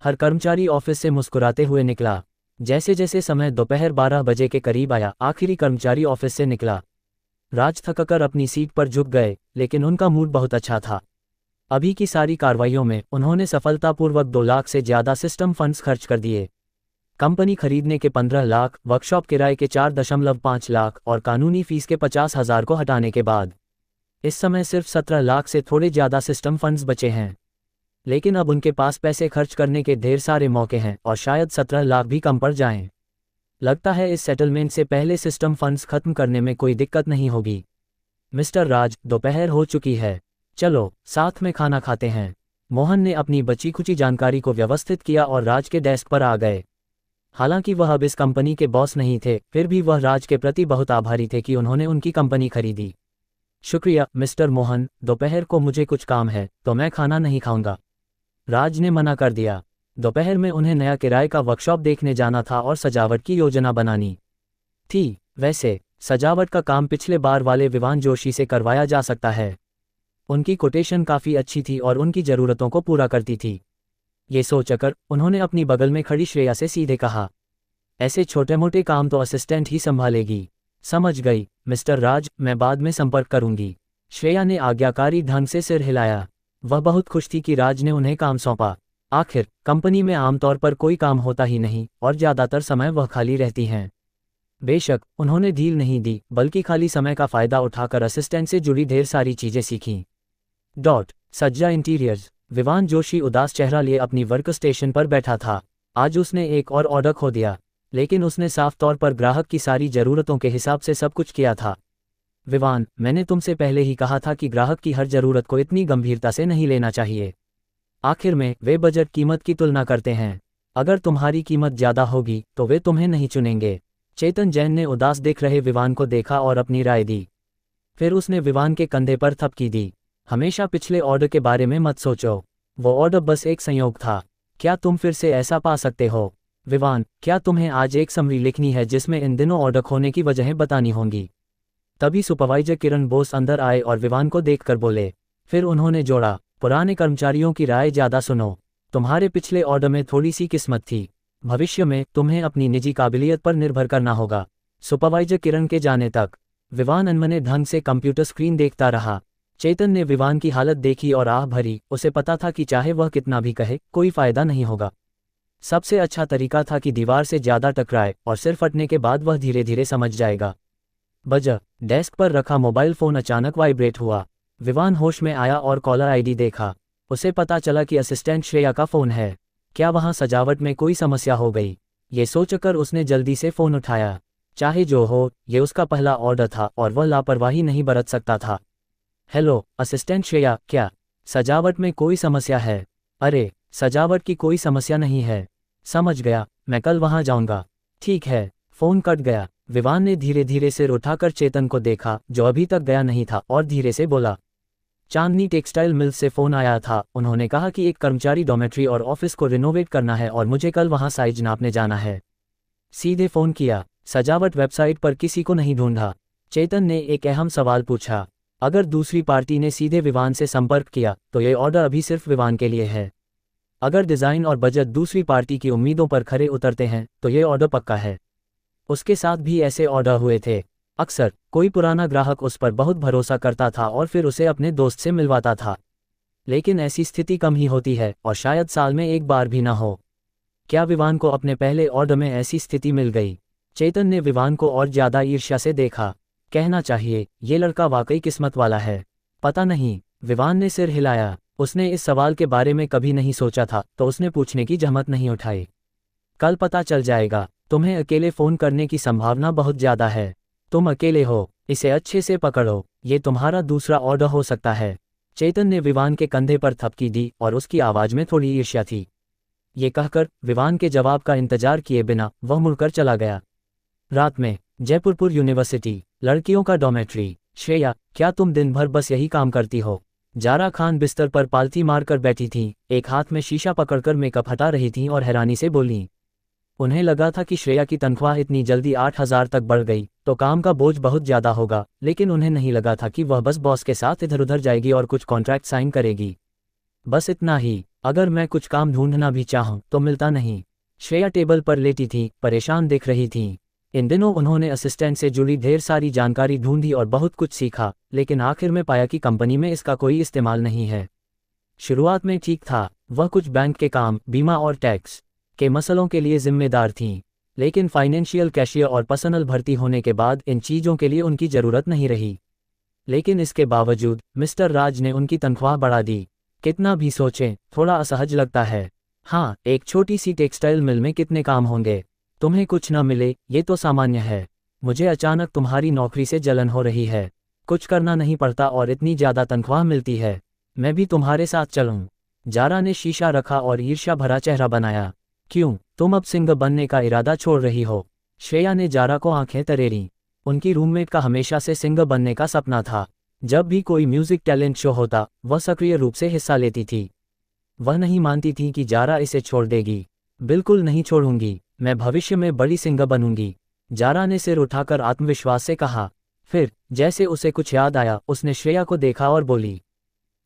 S2: हर कर्मचारी ऑफिस से मुस्कुराते हुए निकला। जैसे जैसे समय दोपहर 12 बजे के करीब आया, आखिरी कर्मचारी ऑफिस से निकला। राज थककर अपनी सीट पर झुक गए, लेकिन उनका मूड बहुत अच्छा था। अभी की सारी कार्रवाइयों में उन्होंने सफलतापूर्वक 2 लाख से ज़्यादा सिस्टम फंड्स खर्च कर दिए। कंपनी खरीदने के 15 लाख, वर्कशॉप किराए के 4.5 लाख और कानूनी फीस के 50,000 को हटाने के बाद इस समय सिर्फ 17 लाख से थोड़े ज़्यादा सिस्टम फंड्स बचे हैं। लेकिन अब उनके पास पैसे खर्च करने के ढेर सारे मौके हैं और शायद 17 लाख भी कम पड़ जाएं। लगता है इस सेटलमेंट से पहले सिस्टम फंड्स खत्म करने में कोई दिक्कत नहीं होगी। मिस्टर राज, दोपहर हो चुकी है, चलो साथ में खाना खाते हैं। मोहन ने अपनी बची खुची जानकारी को व्यवस्थित किया और राज के डेस्क पर आ गए। हालांकि वह अब इस कंपनी के बॉस नहीं थे, फिर भी वह राज के प्रति बहुत आभारी थे कि उन्होंने उनकी कंपनी खरीदी। शुक्रिया मिस्टर मोहन, दोपहर को मुझे कुछ काम है तो मैं खाना नहीं खाऊंगा। राज ने मना कर दिया। दोपहर में उन्हें नया किराए का वर्कशॉप देखने जाना था और सजावट की योजना बनानी थी। वैसे सजावट का काम पिछले बार वाले विवान जोशी से करवाया जा सकता है। उनकी कोटेशन काफ़ी अच्छी थी और उनकी ज़रूरतों को पूरा करती थी। ये सोचकर उन्होंने अपनी बगल में खड़ी श्रेया से सीधे कहा, ऐसे छोटे मोटे काम तो असिस्टेंट ही संभालेगी। समझ गई मिस्टर राज, मैं बाद में संपर्क करूंगी। श्रेया ने आज्ञाकारी ढंग से सिर हिलाया। वह बहुत खुश थी कि राज ने उन्हें काम सौंपा। आखिर कंपनी में आमतौर पर कोई काम होता ही नहीं और ज़्यादातर समय वह खाली रहती हैं। बेशक उन्होंने ढील नहीं दी, बल्कि खाली समय का फ़ायदा उठाकर असिस्टेंट से जुड़ी ढेर सारी चीज़ें सीखीं। सज्जा इंटीरियर्स। विवान जोशी उदास चेहरा लिए अपनी वर्क स्टेशन पर बैठा था। आज उसने एक और ऑर्डर खो दिया, लेकिन उसने साफ तौर पर ग्राहक की सारी ज़रूरतों के हिसाब से सब कुछ किया था। विवान, मैंने तुमसे पहले ही कहा था कि ग्राहक की हर ज़रूरत को इतनी गंभीरता से नहीं लेना चाहिए। आखिर में वे बजट कीमत की तुलना करते हैं। अगर तुम्हारी कीमत ज़्यादा होगी तो वे तुम्हें नहीं चुनेंगे। चेतन जैन ने उदास देख रहे विवान को देखा और अपनी राय दी। फिर उसने विवान के कंधे पर थपकी दी। हमेशा पिछले ऑर्डर के बारे में मत सोचो, वो ऑर्डर बस एक संयोग था। क्या तुम फिर से ऐसा पा सकते हो? विवान, क्या तुम्हें आज एक समरी लिखनी है जिसमें इन दिनों ऑर्डर खोने की वजहें बतानी होंगी? तभी सुपरवाइजर किरण बोस अंदर आए और विवान को देखकर बोले। फिर उन्होंने जोड़ा, पुराने कर्मचारियों की राय ज़्यादा सुनो। तुम्हारे पिछले ऑर्डर में थोड़ी सी किस्मत थी, भविष्य में तुम्हें अपनी निजी काबिलियत पर निर्भर करना होगा। सुपरवाइजर किरण के जाने तक विवान अनमने ढंग से कंप्यूटर स्क्रीन देखता रहा। चेतन ने विवान की हालत देखी और आह भरी। उसे पता था कि चाहे वह कितना भी कहे, कोई फायदा नहीं होगा। सबसे अच्छा तरीका था कि दीवार से ज़्यादा टकराए और सिर फटने के बाद वह धीरे धीरे समझ जाएगा। डेस्क पर रखा मोबाइल फ़ोन अचानक वाइब्रेट हुआ। विवान होश में आया और कॉलर आईडी देखा। उसे पता चला कि असिस्टेंट श्रेया का फ़ोन है। क्या वहाँ सजावट में कोई समस्या हो गई? ये सोचकर उसने जल्दी से फ़ोन उठाया। चाहे जो हो, ये उसका पहला ऑर्डर था और वह लापरवाही नहीं बरत सकता था। हेलो असिस्टेंट श्रेया, क्या सजावट में कोई समस्या है? अरे, सजावट की कोई समस्या नहीं है। समझ गया, मैं कल वहाँ जाऊँगा। ठीक है। फ़ोन कट गया। विवान ने धीरे धीरे सिर उठाकर चेतन को देखा, जो अभी तक गया नहीं था, और धीरे से बोला। चांदनी टेक्सटाइल मिल से फ़ोन आया था। उन्होंने कहा कि एक कर्मचारी डॉमेट्री और ऑफिस को रिनोवेट करना है और मुझे कल वहाँ साइज नापने जाना है। सीधे फ़ोन किया, सजावट वेबसाइट पर किसी को नहीं ढूंढा। चेतन ने एक अहम सवाल पूछा। अगर दूसरी पार्टी ने सीधे विवान से संपर्क किया तो ये ऑर्डर अभी सिर्फ विवान के लिए है। अगर डिज़ाइन और बजट दूसरी पार्टी की उम्मीदों पर खरे उतरते हैं तो ये ऑर्डर पक्का है। उसके साथ भी ऐसे ऑर्डर हुए थे। अक्सर कोई पुराना ग्राहक उस पर बहुत भरोसा करता था और फिर उसे अपने दोस्त से मिलवाता था। लेकिन ऐसी स्थिति कम ही होती है और शायद साल में एक बार भी ना हो। क्या विवान को अपने पहले ऑर्डर में ऐसी स्थिति मिल गई? चेतन ने विवान को और ज़्यादा ईर्ष्या से देखा। कहना चाहिए, ये लड़का वाकई किस्मत वाला है। पता नहीं, विवान ने सिर हिलाया। उसने इस सवाल के बारे में कभी नहीं सोचा था, तो उसने पूछने की जहमत नहीं उठाई। कल पता चल जाएगा। तुम्हें अकेले फ़ोन करने की संभावना बहुत ज़्यादा है। तुम अकेले हो, इसे अच्छे से पकड़ो, ये तुम्हारा दूसरा ऑर्डर हो सकता है। चेतन ने विवान के कंधे पर थपकी दी और उसकी आवाज़ में थोड़ी ईर्ष्या थी। ये कहकर विवान के जवाब का इंतजार किए बिना वह मुड़कर चला गया। रात में जयपुर यूनिवर्सिटी, लड़कियों का डॉमेट्री। श्रेया, क्या तुम दिन भर बस यही काम करती हो? जारा खान बिस्तर पर पालथी मारकर बैठी थीं, एक हाथ में शीशा पकड़कर मेकअप हटा रही थीं और हैरानी से बोलीं। उन्हें लगा था कि श्रेया की तनख्वाह इतनी जल्दी 8,000 तक बढ़ गई तो काम का बोझ बहुत ज़्यादा होगा, लेकिन उन्हें नहीं लगा था कि वह बस बॉस के साथ इधर उधर जाएगी और कुछ कॉन्ट्रैक्ट साइन करेगी। बस इतना ही। अगर मैं कुछ काम ढूंढना भी चाहूँ तो मिलता नहीं। श्रेया टेबल पर लेटी थी, परेशान दिख रही थी। इन दिनों उन्होंने असिस्टेंट से जुड़ी ढेर सारी जानकारी ढूंढी और बहुत कुछ सीखा, लेकिन आखिर में पाया कि कंपनी में इसका कोई इस्तेमाल नहीं है। शुरुआत में ठीक था, वह कुछ बैंक के काम, बीमा और टैक्स के मसलों के लिए जिम्मेदार थीं, लेकिन फाइनेंशियल कैशियर और पर्सनल भर्ती होने के बाद इन चीज़ों के लिए उनकी ज़रूरत नहीं रही। लेकिन इसके बावजूद मिस्टर राज ने उनकी तनख्वाह बढ़ा दी। कितना भी सोचें, थोड़ा असहज लगता है। हाँ, एक छोटी सी टेक्सटाइल मिल में कितने काम होंगे? तुम्हें कुछ न मिले ये तो सामान्य है। मुझे अचानक तुम्हारी नौकरी से जलन हो रही है। कुछ करना नहीं पड़ता और इतनी ज़्यादा तनख्वाह मिलती है। मैं भी तुम्हारे साथ चलूं? जारा ने शीशा रखा और ईर्ष्या भरा चेहरा बनाया। क्यों, तुम अब सिंगर बनने का इरादा छोड़ रही हो? श्रेया ने जारा को आंखें तरेरी। उनकी रूममेट का हमेशा से सिंगर बनने का सपना था। जब भी कोई म्यूजिक टैलेंट शो होता वह सक्रिय रूप से हिस्सा लेती थी। वह नहीं मानती थी कि जारा इसे छोड़ देगी। बिल्कुल नहीं छोड़ूंगी, मैं भविष्य में बड़ी सिंगर बनूंगी, जारा ने सिर उठाकर आत्मविश्वास से कहा। फिर जैसे उसे कुछ याद आया, उसने श्रेया को देखा और बोली,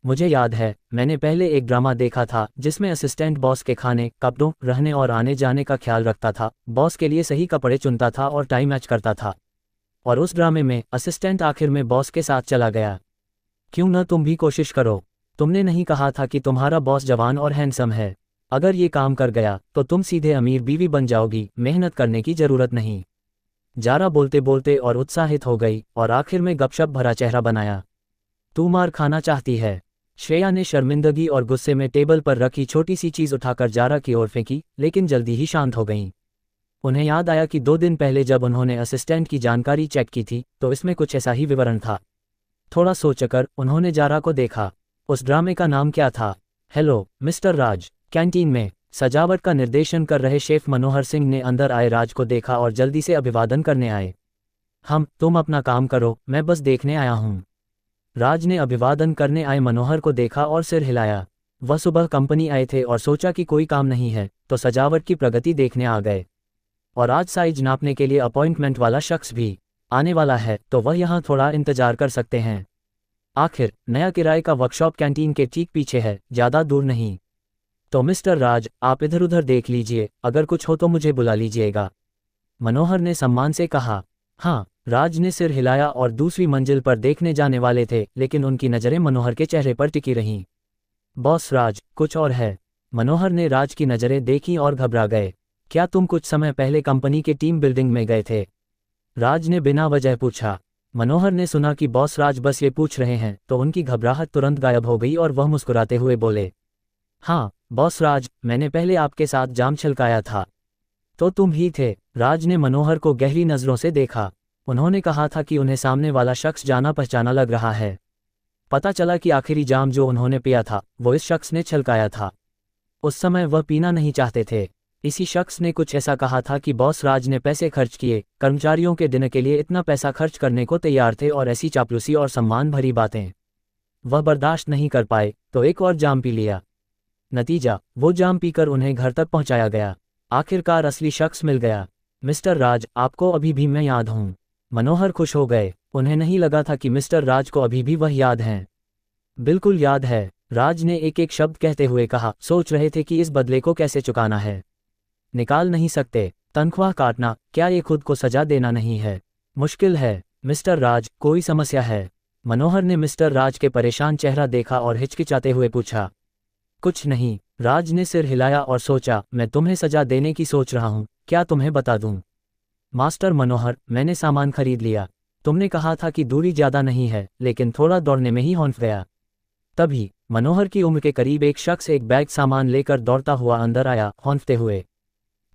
S2: मुझे याद है, मैंने पहले एक ड्रामा देखा था जिसमें असिस्टेंट बॉस के खाने, कपड़ों, रहने और आने जाने का ख्याल रखता था, बॉस के लिए सही कपड़े चुनता था और टाइम मैच करता था। और उस ड्रामे में असिस्टेंट आखिर में बॉस के साथ चला गया। क्यों न तुम भी कोशिश करो? तुमने नहीं कहा था कि तुम्हारा बॉस जवान और हैंडसम है? अगर ये काम कर गया तो तुम सीधे अमीर बीवी बन जाओगी, मेहनत करने की जरूरत नहीं। जारा बोलते बोलते और उत्साहित हो गई और आखिर में गपशप भरा चेहरा बनाया। तू मार खाना चाहती है? श्रेया ने शर्मिंदगी और गुस्से में टेबल पर रखी छोटी सी चीज उठाकर जारा की ओर फेंकी, लेकिन जल्दी ही शांत हो गईं। उन्हें याद आया कि 2 दिन पहले जब उन्होंने असिस्टेंट की जानकारी चेक की थी तो इसमें कुछ ऐसा ही विवरण था। थोड़ा सोचकर उन्होंने जारा को देखा। उस ड्रामे का नाम क्या था? हेलो मिस्टर राज। कैंटीन में सजावट का निर्देशन कर रहे शेफ मनोहर सिंह ने अंदर आए राज को देखा और जल्दी से अभिवादन करने आए। तुम अपना काम करो, मैं बस देखने आया हूँ। राज ने अभिवादन करने आए मनोहर को देखा और सिर हिलाया। वह सुबह कंपनी आए थे और सोचा कि कोई काम नहीं है तो सजावट की प्रगति देखने आ गए। और आज साइज नापने के लिए अपॉइंटमेंट वाला शख्स भी आने वाला है तो वह यहाँ थोड़ा इंतजार कर सकते हैं। आखिर नया किराए का वर्कशॉप कैंटीन के ठीक पीछे है, ज़्यादा दूर नहीं। तो मिस्टर राज, आप इधर उधर देख लीजिए, अगर कुछ हो तो मुझे बुला लीजिएगा, मनोहर ने सम्मान से कहा। हाँ, राज ने सिर हिलाया और दूसरी मंजिल पर देखने जाने वाले थे, लेकिन उनकी नज़रें मनोहर के चेहरे पर टिकी रहीं। बॉस राज, कुछ और है? मनोहर ने राज की नज़रें देखीं और घबरा गए। क्या तुम कुछ समय पहले कंपनी के टीम बिल्डिंग में गए थे? राज ने बिना वजह पूछा। मनोहर ने सुना कि बॉस राज बस ये पूछ रहे हैं तो उनकी घबराहट तुरंत गायब हो गई और वह मुस्कुराते हुए बोले, हाँ बॉस राज, मैंने पहले आपके साथ जाम छलकाया था। तो तुम ही थे? राज ने मनोहर को गहरी नज़रों से देखा। उन्होंने कहा था कि उन्हें सामने वाला शख्स जाना पहचाना लग रहा है। पता चला कि आखिरी जाम जो उन्होंने पिया था वो इस शख्स ने छलकाया था। उस समय वह पीना नहीं चाहते थे। इसी शख्स ने कुछ ऐसा कहा था कि बॉस राज ने पैसे खर्च किए, कर्मचारियों के डिनर के लिए इतना पैसा खर्च करने को तैयार थे और ऐसी चापलूसी और सम्मान भरी बातें वह बर्दाश्त नहीं कर पाए तो एक और जाम पी लिया। नतीजा, वो जाम पीकर उन्हें घर तक पहुंचाया गया। आखिरकार असली शख्स मिल गया। मिस्टर राज, आपको अभी भी मैं याद हूँ। मनोहर खुश हो गए। उन्हें नहीं लगा था कि मिस्टर राज को अभी भी वह याद हैं। बिल्कुल याद है, राज ने एक एक शब्द कहते हुए कहा। सोच रहे थे कि इस बदले को कैसे चुकाना है। निकाल नहीं सकते, तनख्वाह काटना, क्या ये खुद को सजा देना नहीं है? मुश्किल है। मिस्टर राज, कोई समस्या है? मनोहर ने मिस्टर राज के परेशान चेहरा देखा और हिचकिचाते हुए पूछा। कुछ नहीं, राज ने सिर हिलाया और सोचा, मैं तुम्हें सजा देने की सोच रहा हूँ, क्या तुम्हें बता दूं? मास्टर मनोहर, मैंने सामान खरीद लिया। तुमने कहा था कि दूरी ज़्यादा नहीं है, लेकिन थोड़ा दौड़ने में ही हौंफ गया। तभी मनोहर की उम्र के करीब एक शख्स एक बैग सामान लेकर दौड़ता हुआ अंदर आया, हौंफते हुए।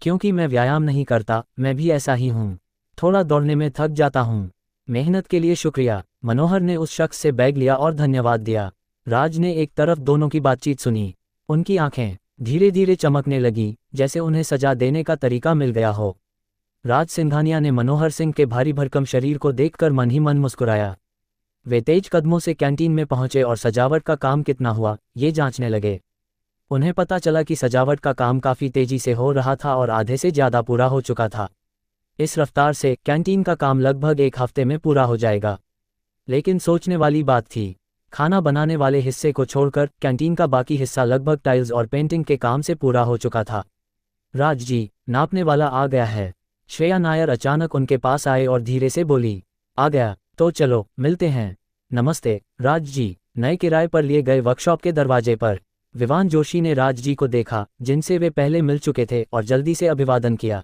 S2: क्योंकि मैं व्यायाम नहीं करता, मैं भी ऐसा ही हूँ, थोड़ा दौड़ने में थक जाता हूँ। मेहनत के लिए शुक्रिया। मनोहर ने उस शख्स से बैग लिया और धन्यवाद दिया। राज ने एक तरफ दोनों की बातचीत सुनी। उनकी आंखें धीरे धीरे चमकने लगीं, जैसे उन्हें सजा देने का तरीका मिल गया हो। राज सिंघानिया ने मनोहर सिंह के भारी भरकम शरीर को देखकर मन ही मन मुस्कुराया। वे तेज कदमों से कैंटीन में पहुंचे और सजावट का काम कितना हुआ ये जांचने लगे। उन्हें पता चला कि सजावट का काम काफ़ी तेजी से हो रहा था और आधे से ज़्यादा पूरा हो चुका था। इस रफ्तार से कैंटीन का काम लगभग 1 हफ्ते में पूरा हो जाएगा। लेकिन सोचने वाली बात थी, खाना बनाने वाले हिस्से को छोड़कर कैंटीन का बाकी हिस्सा लगभग टाइल्स और पेंटिंग के काम से पूरा हो चुका था। राज जी, नापने वाला आ गया है। श्रेया नायर अचानक उनके पास आए और धीरे से बोली। आ गया? तो चलो मिलते हैं। नमस्ते राज जी। नए किराए पर लिए गए वर्कशॉप के दरवाजे पर विवान जोशी ने राज जी को देखा, जिनसे वे पहले मिल चुके थे, और जल्दी से अभिवादन किया।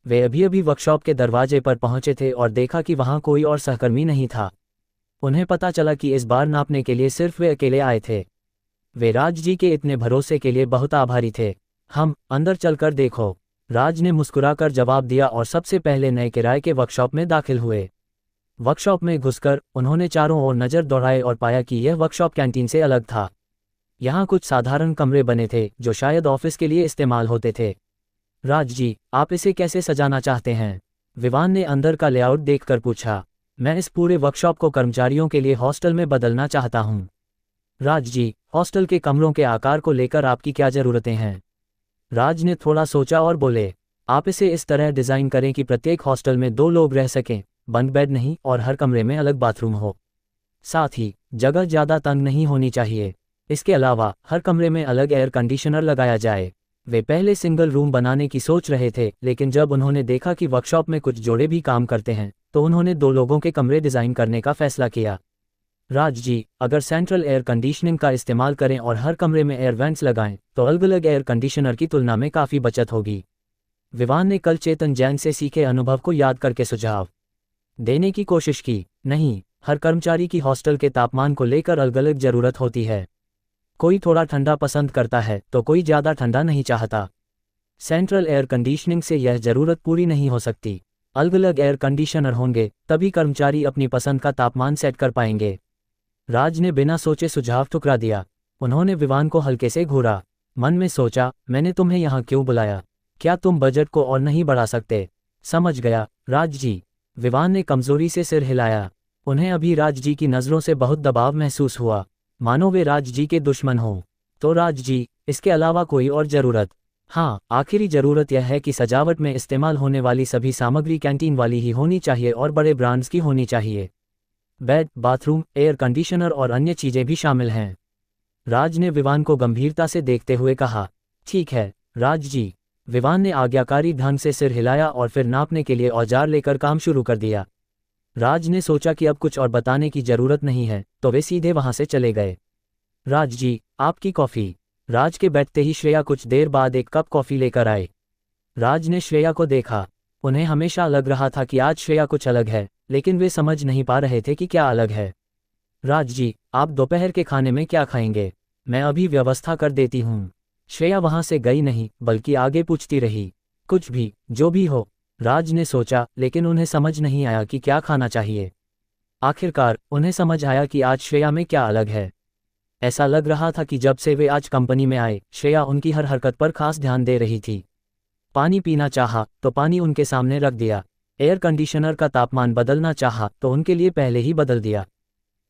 S2: वे अभी वर्कशॉप के दरवाजे पर पहुंचे थे और देखा कि वहां कोई और सहकर्मी नहीं था। उन्हें पता चला कि इस बार नापने के लिए सिर्फ वे अकेले आए थे। वे राज जी के इतने भरोसे के लिए बहुत आभारी थे। हम अंदर चलकर देखो, राज ने मुस्कुराकर जवाब दिया और सबसे पहले नए किराए के वर्कशॉप में दाखिल हुए। वर्कशॉप में घुसकर उन्होंने चारों ओर नज़र दौड़ाई और पाया कि यह वर्कशॉप कैंटीन से अलग था। यहाँ कुछ साधारण कमरे बने थे जो शायद ऑफिस के लिए इस्तेमाल होते थे। राज जी, आप इसे कैसे सजाना चाहते हैं? विवान ने अंदर का लेआउट देखकर पूछा। मैं इस पूरे वर्कशॉप को कर्मचारियों के लिए हॉस्टल में बदलना चाहता हूँ। राज जी, हॉस्टल के कमरों के आकार को लेकर आपकी क्या ज़रूरतें हैं? राज ने थोड़ा सोचा और बोले, आप इसे इस तरह डिज़ाइन करें कि प्रत्येक हॉस्टल में 2 लोग रह सकें, बंद बेड नहीं, और हर कमरे में अलग बाथरूम हो। साथ ही जगह ज़्यादा तंग नहीं होनी चाहिए। इसके अलावा हर कमरे में अलग एयर कंडीशनर लगाया जाए। वे पहले सिंगल रूम बनाने की सोच रहे थे, लेकिन जब उन्होंने देखा कि वर्कशॉप में कुछ जोड़े भी काम करते हैं तो उन्होंने 2 लोगों के कमरे डिज़ाइन करने का फैसला किया। राज जी, अगर सेंट्रल एयर कंडीशनिंग का इस्तेमाल करें और हर कमरे में एयर वेंट्स लगाएं तो अलग अलग एयर कंडीशनर की तुलना में काफ़ी बचत होगी। विवान ने कल चेतन जैन से सीखे अनुभव को याद करके सुझाव देने की कोशिश की। नहीं, हर कर्मचारी की हॉस्टल के तापमान को लेकर अलग अलग ज़रूरत होती है। कोई थोड़ा ठंडा पसंद करता है तो कोई ज़्यादा ठंडा नहीं चाहता। सेंट्रल एयर कंडीशनिंग से यह ज़रूरत पूरी नहीं हो सकती। अलग अलग एयर कंडीशनर होंगे तभी कर्मचारी अपनी पसंद का तापमान सेट कर पाएंगे। राज ने बिना सोचे सुझाव ठुकरा दिया। उन्होंने विवान को हल्के से घूरा। मन में सोचा, मैंने तुम्हें यहाँ क्यों बुलाया? क्या तुम बजट को और नहीं बढ़ा सकते? समझ गया राज जी। विवान ने कमजोरी से सिर हिलाया। उन्हें अभी राज जी की नज़रों से बहुत दबाव महसूस हुआ, मानो वे राज जी के दुश्मन हों। तो राज जी, इसके अलावा कोई और ज़रूरत? हाँ, आखिरी ज़रूरत यह है कि सजावट में इस्तेमाल होने वाली सभी सामग्री कैंटीन वाली ही होनी चाहिए और बड़े ब्रांड्स की होनी चाहिए। बेड, बाथरूम, एयर कंडीशनर और अन्य चीज़ें भी शामिल हैं। राज ने विवान को गंभीरता से देखते हुए कहा। ठीक है राज जी। विवान ने आज्ञाकारी ढंग से सिर हिलाया और फिर नापने के लिए औजार लेकर काम शुरू कर दिया। राज ने सोचा कि अब कुछ और बताने की जरूरत नहीं है, तो वे सीधे वहां से चले गए। राज जी, आपकी कॉफ़ी। राज के बैठते ही श्रेया कुछ देर बाद एक कप कॉफ़ी लेकर आए। राज ने श्रेया को देखा। उन्हें हमेशा लग रहा था कि आज श्रेया कुछ अलग है, लेकिन वे समझ नहीं पा रहे थे कि क्या अलग है। राज जी, आप दोपहर के खाने में क्या खाएंगे? मैं अभी व्यवस्था कर देती हूँ। श्रेया वहां से गई नहीं, बल्कि आगे पूछती रही। कुछ भी, जो भी हो, राज ने सोचा, लेकिन उन्हें समझ नहीं आया कि क्या खाना चाहिए। आखिरकार उन्हें समझ आया कि आज श्रेया में क्या अलग है। ऐसा लग रहा था कि जब से वे आज कंपनी में आए, श्रेया उनकी हर हरकत पर खास ध्यान दे रही थी। पानी पीना चाहा तो पानी उनके सामने रख दिया। एयर कंडीशनर का तापमान बदलना चाहा तो उनके लिए पहले ही बदल दिया।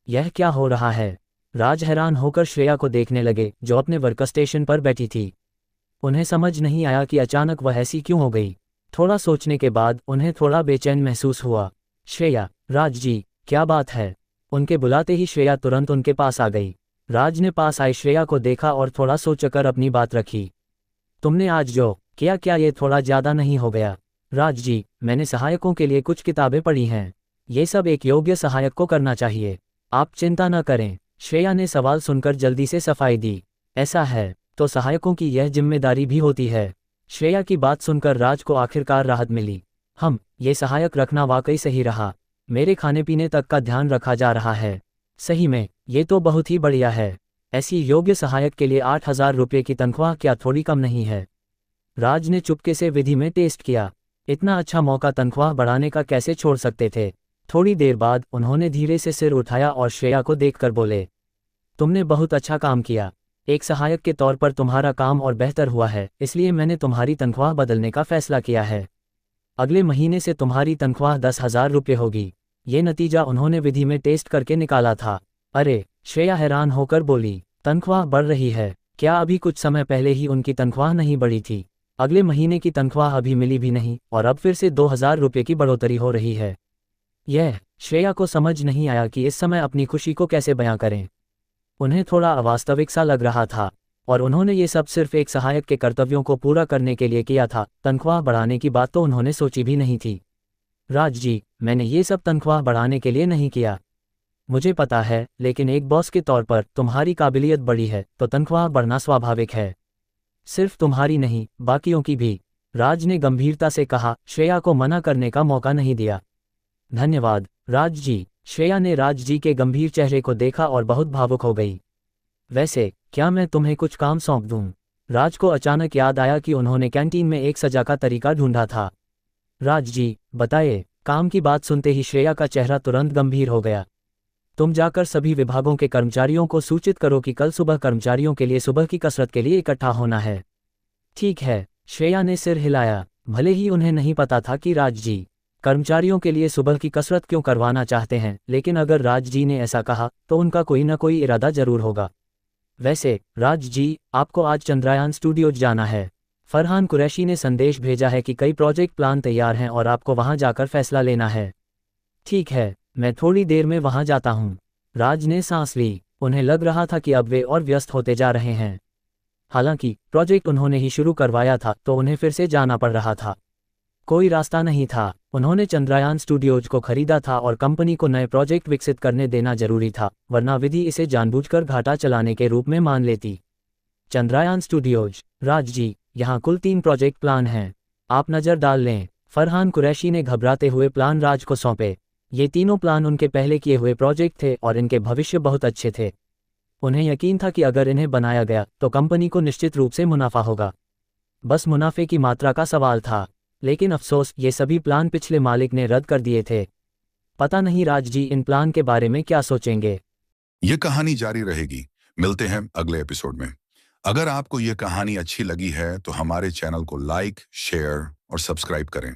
S2: यह क्या हो रहा है? राज हैरान होकर श्रेया को देखने लगे, जो अपने वर्क स्टेशन पर बैठी थी। उन्हें समझ नहीं आया कि अचानक वह ऐसी क्यों हो गई। थोड़ा सोचने के बाद उन्हें थोड़ा बेचैन महसूस हुआ। श्रेया, राज जी, क्या बात है? उनके बुलाते ही श्रेया तुरंत उनके पास आ गई। राज ने पास आई श्रेया को देखा और थोड़ा सोचकर अपनी बात रखी। तुमने आज जो किया, क्या ये थोड़ा ज़्यादा नहीं हो गया? राज जी, मैंने सहायकों के लिए कुछ किताबें पढ़ी हैं। ये सब एक योग्य सहायक को करना चाहिए। आप चिंता न करें। श्रेया ने सवाल सुनकर जल्दी से सफाई दी। ऐसा है तो सहायकों की यह जिम्मेदारी भी होती है। श्रेया की बात सुनकर राज को आखिरकार राहत मिली। ये सहायक रखना वाकई सही रहा। मेरे खाने पीने तक का ध्यान रखा जा रहा है। सही में ये तो बहुत ही बढ़िया है। ऐसी योग्य सहायक के लिए 8,000 रुपये की तनख्वाह क्या थोड़ी कम नहीं है? राज ने चुपके से विधि में टेस्ट किया। इतना अच्छा मौका तनख्वाह बढ़ाने का कैसे छोड़ सकते थे? थोड़ी देर बाद उन्होंने धीरे से सिर उठाया और श्रेया को देखकर बोले, तुमने बहुत अच्छा काम किया। एक सहायक के तौर पर तुम्हारा काम और बेहतर हुआ है, इसलिए मैंने तुम्हारी तनख्वाह बदलने का फैसला किया है। अगले महीने से तुम्हारी तनख्वाह 10,000 रुपये होगी। ये नतीजा उन्होंने विधि में टेस्ट करके निकाला था। अरे, श्रेया हैरान होकर बोली, तनख्वाह बढ़ रही है? क्या अभी कुछ समय पहले ही उनकी तनख्वाह नहीं बढ़ी थी? अगले महीने की तनख्वाह अभी मिली भी नहीं और अब फिर से 2,000 रुपये की बढ़ोतरी हो रही है। यह श्रेया को समझ नहीं आया कि इस समय अपनी खुशी को कैसे बयां करें। उन्हें थोड़ा अवास्तविक सा लग रहा था और उन्होंने ये सब सिर्फ एक सहायक के कर्तव्यों को पूरा करने के लिए किया था। तनख्वाह बढ़ाने की बात तो उन्होंने सोची भी नहीं थी। राज जी, मैंने ये सब तनख्वाह बढ़ाने के लिए नहीं किया। मुझे पता है, लेकिन एक बॉस के तौर पर तुम्हारी काबिलियत बड़ी है तो तनख्वाह बढ़ना स्वाभाविक है। सिर्फ तुम्हारी नहीं, बाकियों की भी। राज ने गंभीरता से कहा, श्रेया को मना करने का मौका नहीं दिया। धन्यवाद राज जी। श्रेया ने राज जी के गंभीर चेहरे को देखा और बहुत भावुक हो गई। वैसे क्या मैं तुम्हें कुछ काम सौंप दूं? राज को अचानक याद आया कि उन्होंने कैंटीन में एक सजा का तरीका ढूंढा था। राज जी, बताइए। काम की बात सुनते ही श्रेया का चेहरा तुरंत गंभीर हो गया। तुम जाकर सभी विभागों के कर्मचारियों को सूचित करो कि कल सुबह कर्मचारियों के लिए सुबह की कसरत के लिए इकट्ठा होना है। ठीक है, श्रेया ने सिर हिलाया। भले ही उन्हें नहीं पता था कि राज जी कर्मचारियों के लिए सुबह की कसरत क्यों करवाना चाहते हैं, लेकिन अगर राज जी ने ऐसा कहा तो उनका कोई ना कोई इरादा जरूर होगा। वैसे राज जी, आपको आज चंद्रयान स्टूडियोज जाना है। फरहान कुरैशी ने संदेश भेजा है कि कई प्रोजेक्ट प्लान तैयार हैं और आपको वहां जाकर फैसला लेना है। ठीक है, मैं थोड़ी देर में वहां जाता हूं। राज ने सांस ली। उन्हें लग रहा था कि अब वे और व्यस्त होते जा रहे हैं। हालांकि प्रोजेक्ट उन्होंने ही शुरू करवाया था तो उन्हें फिर से जाना पड़ रहा था। कोई रास्ता नहीं था। उन्होंने चंद्रयान स्टूडियोज को खरीदा था और कंपनी को नए प्रोजेक्ट विकसित करने देना जरूरी था, वरना विधि इसे जानबूझकर घाटा चलाने के रूप में मान लेती। चंद्रयान स्टूडियोज। राज जी, यहाँ कुल 3 प्रोजेक्ट प्लान हैं, आप नज़र डाल लें। फरहान कुरैशी ने घबराते हुए प्लान राज को सौंपे। ये तीनों प्लान उनके पहले किए हुए प्रोजेक्ट थे और इनके भविष्य बहुत अच्छे थे। उन्हें यकीन था कि अगर इन्हें बनाया गया तो कंपनी को निश्चित रूप से मुनाफा होगा। बस मुनाफे की मात्रा का सवाल था। लेकिन अफसोस, ये सभी प्लान पिछले मालिक ने रद्द कर दिए थे। पता नहीं राज जी इन प्लान के बारे में क्या सोचेंगे।
S1: ये कहानी जारी रहेगी। मिलते हैं अगले एपिसोड में। अगर आपको ये कहानी अच्छी लगी है तो हमारे चैनल को लाइक, शेयर और सब्सक्राइब करें।